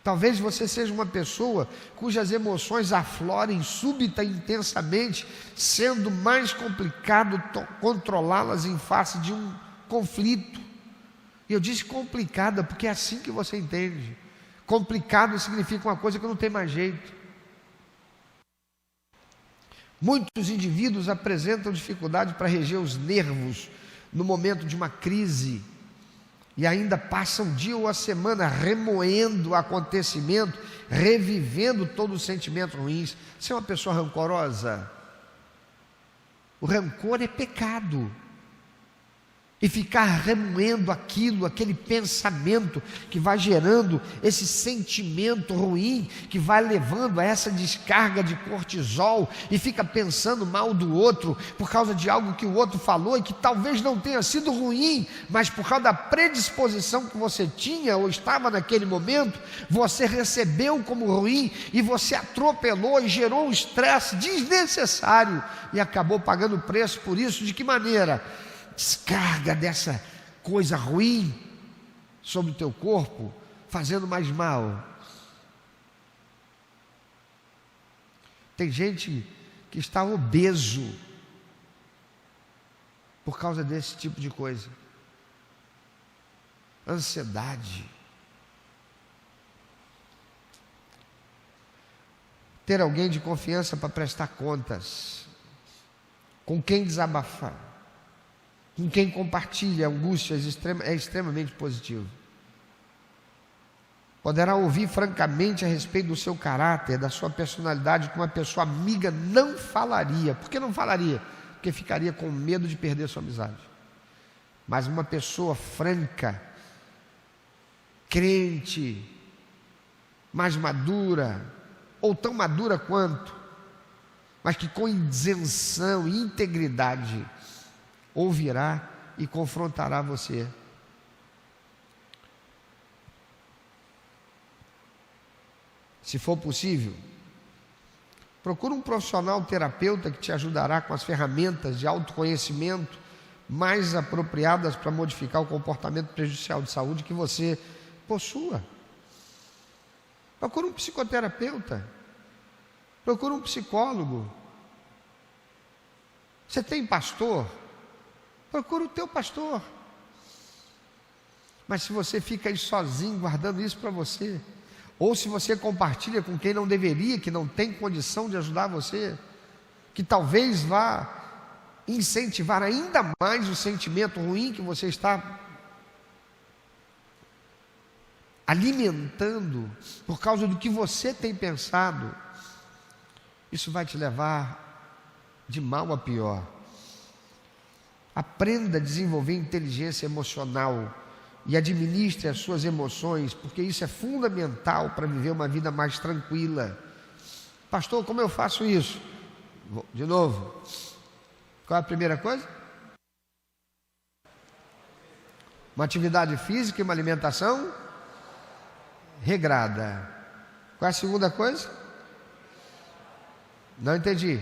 Talvez você seja uma pessoa cujas emoções aflorem súbita e intensamente, sendo mais complicado controlá-las em face de um conflito. E eu disse complicada porque é assim que você entende. Complicado significa uma coisa que não tem mais jeito. Muitos indivíduos apresentam dificuldade para reger os nervos no momento de uma crise, e ainda passam um dia ou a semana remoendo o acontecimento, revivendo todos os sentimentos ruins. Você é uma pessoa rancorosa? O rancor é pecado. E ficar remoendo aquilo, aquele pensamento que vai gerando esse sentimento ruim, que vai levando a essa descarga de cortisol, e fica pensando mal do outro por causa de algo que o outro falou e que talvez não tenha sido ruim, mas por causa da predisposição que você tinha ou estava naquele momento, você recebeu como ruim e você atropelou e gerou um estresse desnecessário e acabou pagando o preço por isso. De que maneira? Descarga dessa coisa ruim sobre o teu corpo, fazendo mais mal. Tem gente que está obeso por causa desse tipo de coisa. Ansiedade. Ter alguém de confiança para prestar contas, com quem desabafar, com quem compartilha angústias é extremamente positivo. Poderá ouvir francamente a respeito do seu caráter, da sua personalidade, que uma pessoa amiga não falaria. Por que não falaria? Porque ficaria com medo de perder sua amizade. Mas uma pessoa franca, crente, mais madura, ou tão madura quanto, mas que com isenção e integridade ouvirá e confrontará você. Se for possível, procure um profissional terapeuta que te ajudará com as ferramentas de autoconhecimento mais apropriadas para modificar o comportamento prejudicial de saúde que você possua. Procure um psicoterapeuta, procure um psicólogo. Você tem pastor? Procura o teu pastor. Mas se você fica aí sozinho guardando isso para você, ou se você compartilha com quem não deveria, que não tem condição de ajudar você, que talvez vá incentivar ainda mais o sentimento ruim que você está alimentando por causa do que você tem pensado, isso vai te levar de mal a pior. Aprenda a desenvolver inteligência emocional e administre as suas emoções, porque isso é fundamental para viver uma vida mais tranquila. Pastor, como eu faço isso? De novo, qual é a primeira coisa? Uma atividade física e uma alimentação regrada. Qual é a segunda coisa? Não entendi.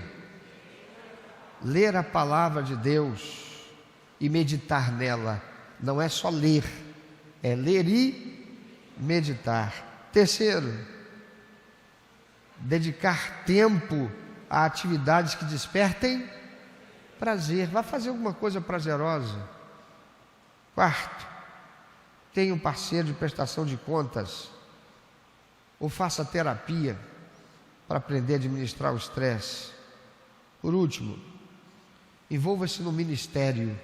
Ler a palavra de Deus e meditar nela. Não é só ler, é ler e meditar. Terceiro, dedicar tempo a atividades que despertem prazer. Vá fazer alguma coisa prazerosa. Quarto, tenha um parceiro de prestação de contas, ou faça terapia para aprender a administrar o estresse. Por último, envolva-se no ministério,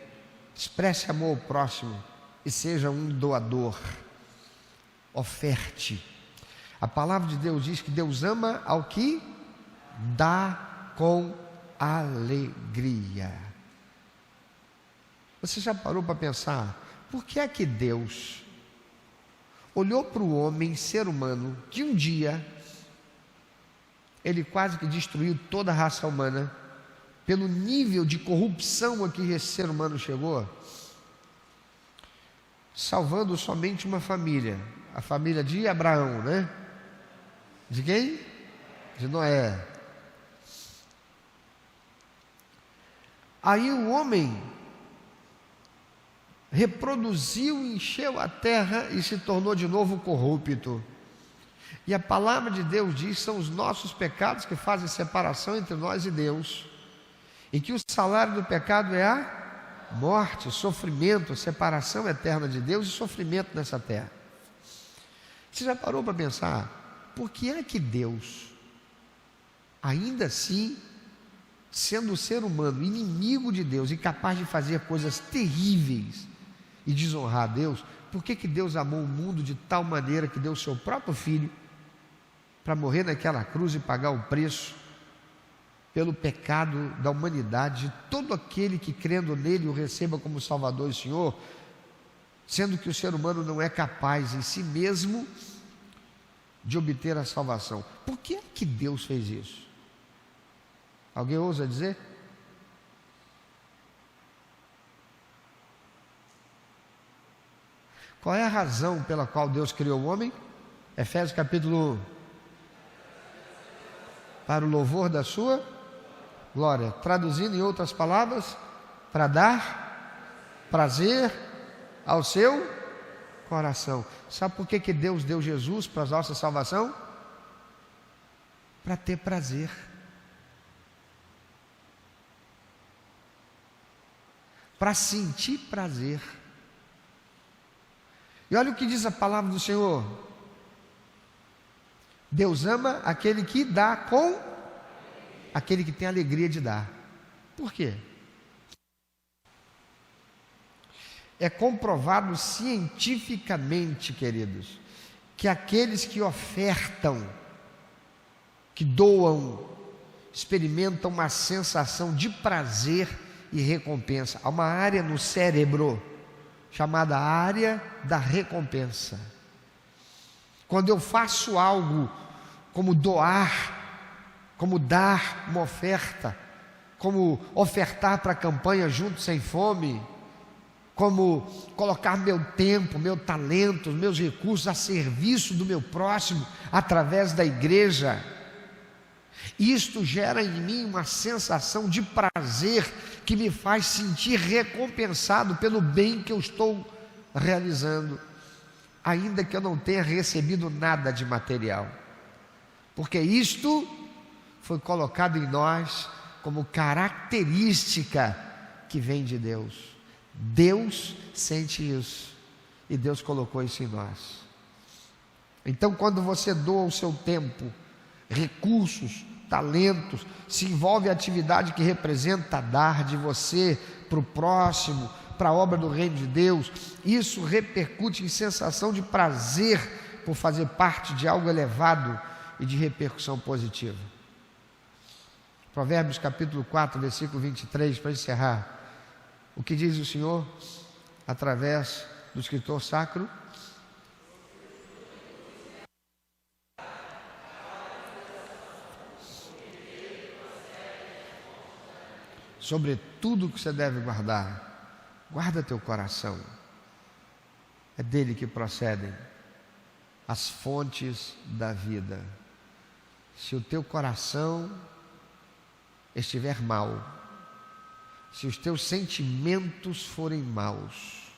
expresse amor ao próximo e seja um doador. Oferte. A palavra de Deus diz que Deus ama ao que dá com alegria. Você já parou para pensar, por que é que Deus olhou para o homem, ser humano, que um dia ele quase que destruiu toda a raça humana, pelo nível de corrupção a que esse ser humano chegou, salvando somente uma família, a família de Abraão, né? De quem? De Noé. Aí o homem reproduziu, encheu a terra e se tornou de novo corrupto. E a palavra de Deus diz: são os nossos pecados que fazem separação entre nós e Deus, e que o salário do pecado é a morte, sofrimento, separação eterna de Deus e sofrimento nessa terra. Você já parou para pensar, por que é que Deus, ainda assim, sendo o ser humano inimigo de Deus e capaz de fazer coisas terríveis e desonrar a Deus, por que Deus amou o mundo de tal maneira que deu o seu próprio filho para morrer naquela cruz e pagar o preço pelo pecado da humanidade, de todo aquele que crendo nele o receba como Salvador e Senhor, sendo que o ser humano não é capaz em si mesmo de obter a salvação? Por que é que Deus fez isso? Alguém ousa dizer? Qual é a razão pela qual Deus criou o homem? Efésios capítulo 1. Para o louvor da sua glória. Traduzindo em outras palavras, para dar prazer ao seu coração. Sabe por que Deus deu Jesus para a nossa salvação? Para ter prazer. Para sentir prazer. E olha o que diz a palavra do Senhor: Deus ama aquele que dá com aquele que tem alegria de dar. Por quê? É comprovado cientificamente, queridos, que aqueles que ofertam, que doam, experimentam uma sensação de prazer e recompensa. Há uma área no cérebro chamada área da recompensa. Quando eu faço algo como doar, como dar uma oferta, como ofertar para a campanha Juntos Sem Fome, como colocar meu tempo, meu talento, meus recursos a serviço do meu próximo através da igreja, isto gera em mim uma sensação de prazer que me faz sentir recompensado pelo bem que eu estou realizando, ainda que eu não tenha recebido nada de material, porque isto foi colocado em nós como característica que vem de Deus. Deus sente isso e Deus colocou isso em nós. Então, quando você doa o seu tempo, recursos, talentos, se envolve em atividade que representa dar de você para o próximo, para a obra do reino de Deus, isso repercute em sensação de prazer por fazer parte de algo elevado e de repercussão positiva. Provérbios capítulo 4, versículo 23, para encerrar. O que diz o Senhor através do escritor sacro? Sobre tudo que você deve guardar, guarda teu coração. É dele que procedem as fontes da vida. Se o teu coração estiver mal, se os teus sentimentos forem maus,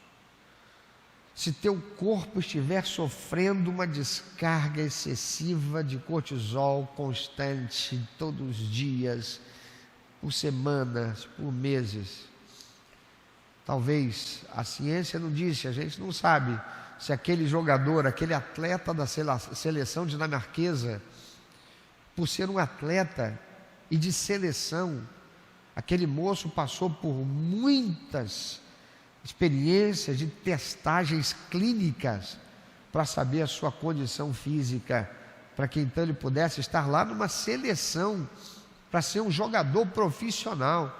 se teu corpo estiver sofrendo uma descarga excessiva de cortisol constante, todos os dias, por semanas, por meses, talvez a ciência não disse, a gente não sabe se aquele jogador, aquele atleta da seleção dinamarquesa, por ser um atleta e de seleção, aquele moço passou por muitas experiências de testagens clínicas para saber a sua condição física, para que então ele pudesse estar lá numa seleção para ser um jogador profissional.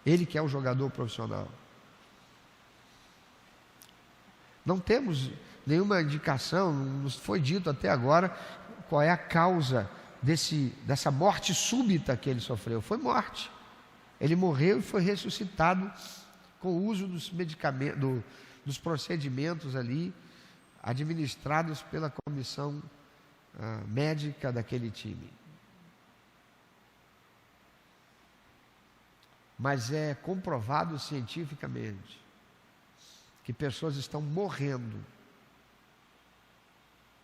Ele que é um jogador profissional. Não temos nenhuma indicação, nos foi dito até agora qual é a causa dessa morte súbita que ele sofreu. Foi morte. Ele morreu e foi ressuscitado com o uso dos medicamentos, dos procedimentos ali administrados pela comissão médica daquele time. Mas é comprovado cientificamente que pessoas estão morrendo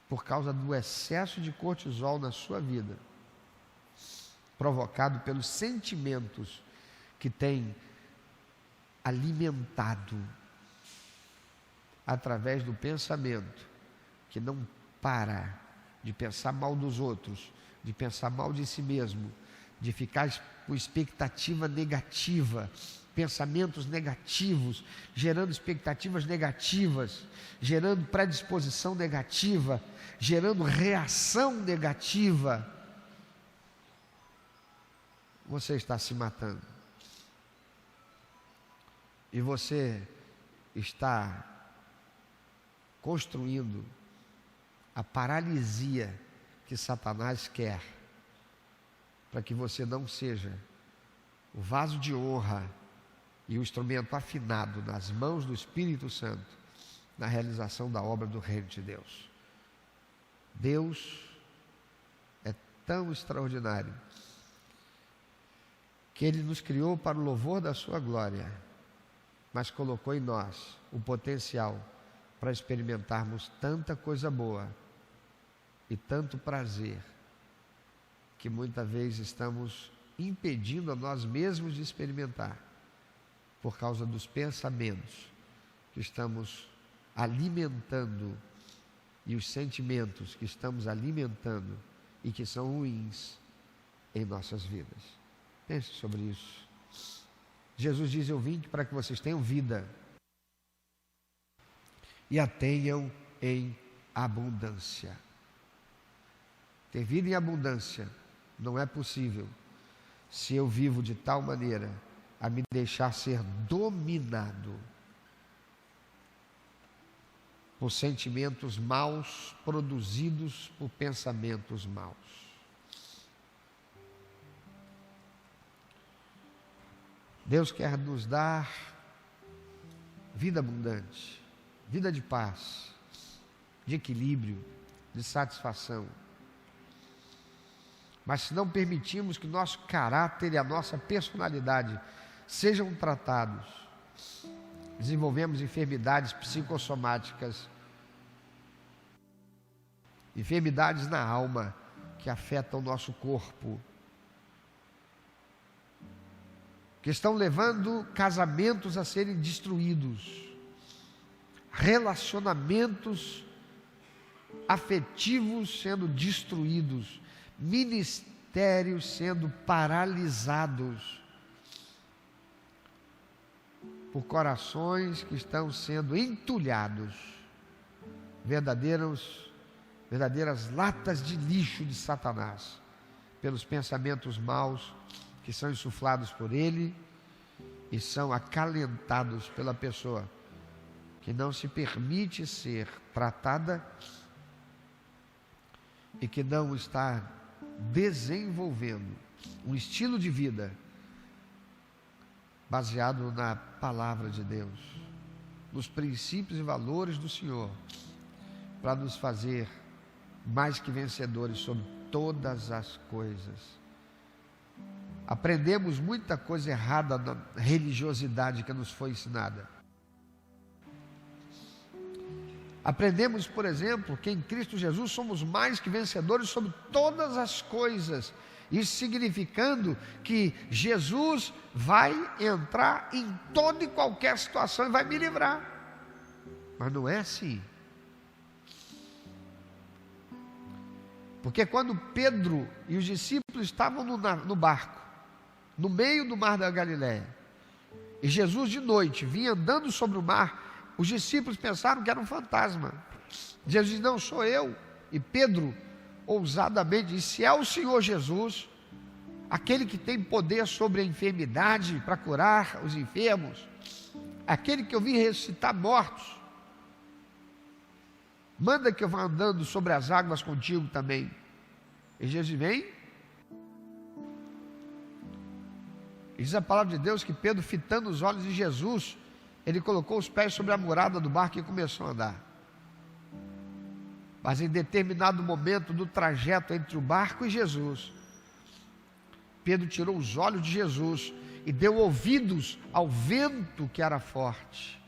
por causa do excesso de cortisol na sua vida, provocado pelos sentimentos que têm alimentado através do pensamento, que não para de pensar mal dos outros, de pensar mal de si mesmo, de ficar com expectativa negativa, pensamentos negativos, gerando expectativas negativas, gerando predisposição negativa, gerando reação negativa. Você está se matando. E você está construindo a paralisia que Satanás quer, para que você não seja o vaso de honra e o instrumento afinado nas mãos do Espírito Santo na realização da obra do Reino de Deus. Deus é tão extraordinário que Ele nos criou para o louvor da sua glória, mas colocou em nós o potencial para experimentarmos tanta coisa boa e tanto prazer, que muitas vezes estamos impedindo a nós mesmos de experimentar, por causa dos pensamentos que estamos alimentando e os sentimentos que estamos alimentando e que são ruins em nossas vidas. Pense sobre isso. Jesus diz: eu vim para que vocês tenham vida e a tenham em abundância. Ter vida em abundância não é possível se eu vivo de tal maneira a me deixar ser dominado por sentimentos maus produzidos por pensamentos maus. Deus quer nos dar vida abundante, vida de paz, de equilíbrio, de satisfação. Mas se não permitirmos que nosso caráter e a nossa personalidade sejam tratados, desenvolvemos enfermidades psicossomáticas, enfermidades na alma que afetam o nosso corpo, que estão levando casamentos a serem destruídos, relacionamentos afetivos sendo destruídos, ministérios sendo paralisados por corações que estão sendo entulhados, verdadeiras latas de lixo de Satanás, pelos pensamentos maus que são insuflados por ele e são acalentados pela pessoa que não se permite ser tratada e que não está desenvolvendo um estilo de vida baseado na palavra de Deus, nos princípios e valores do Senhor, para nos fazer mais que vencedores sobre todas as coisas. Aprendemos muita coisa errada na religiosidade que nos foi ensinada. Aprendemos, por exemplo, que em Cristo Jesus somos mais que vencedores sobre todas as coisas. Isso significando que Jesus vai entrar em toda e qualquer situação e vai me livrar. Mas não é assim. Porque quando Pedro e os discípulos estavam no barco, no meio do mar da Galileia, e Jesus de noite vinha andando sobre o mar, os discípulos pensaram que era um fantasma. Jesus disse: não, sou eu. E Pedro ousadamente disse: se é o Senhor Jesus, aquele que tem poder sobre a enfermidade para curar os enfermos, aquele que eu vim ressuscitar mortos, manda que eu vá andando sobre as águas contigo também. E Jesus vem. Diz a palavra de Deus que Pedro, fitando os olhos de Jesus, ele colocou os pés sobre a murada do barco e começou a andar. Mas em determinado momento do trajeto entre o barco e Jesus, Pedro tirou os olhos de Jesus e deu ouvidos ao vento que era forte.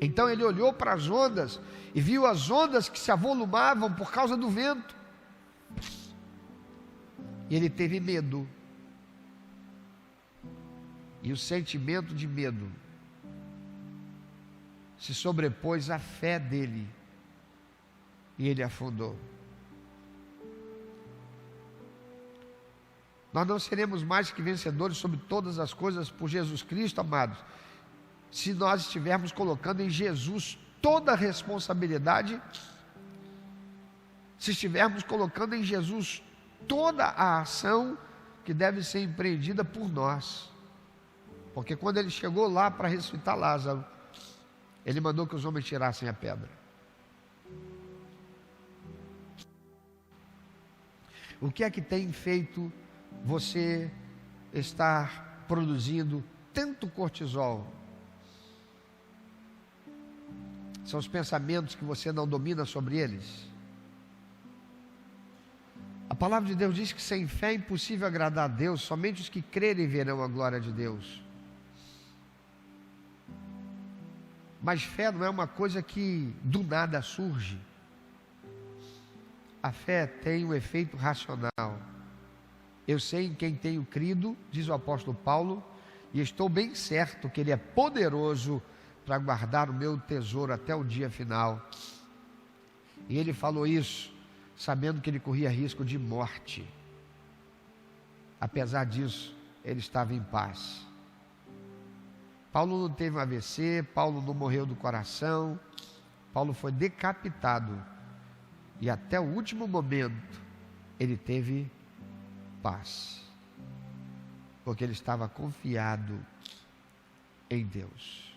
Então ele olhou para as ondas e viu as ondas que se avolumavam por causa do vento. E ele teve medo. E o sentimento de medo se sobrepôs à fé dele, e ele afundou. Nós não seremos mais que vencedores sobre todas as coisas por Jesus Cristo, amados, se nós estivermos colocando em Jesus toda a responsabilidade, se estivermos colocando em Jesus toda a ação que deve ser empreendida por nós. Porque quando ele chegou lá para ressuscitar Lázaro, ele mandou que os homens tirassem a pedra. O que é que tem feito você estar produzindo tanto cortisol? São os pensamentos que você não domina sobre eles. A palavra de Deus diz que sem fé é impossível agradar a Deus, somente os que crerem verão a glória de Deus. Mas fé não é uma coisa que do nada surge. A fé tem um efeito racional. Eu sei em quem tenho crido, diz o apóstolo Paulo, e estou bem certo que Ele é poderoso para guardar o meu tesouro até o dia final. E ele falou isso, sabendo que ele corria risco de morte. Apesar disso, ele estava em paz. Paulo não teve um AVC, Paulo não morreu do coração, Paulo foi decapitado, e até o último momento, ele teve paz, porque ele estava confiado em Deus.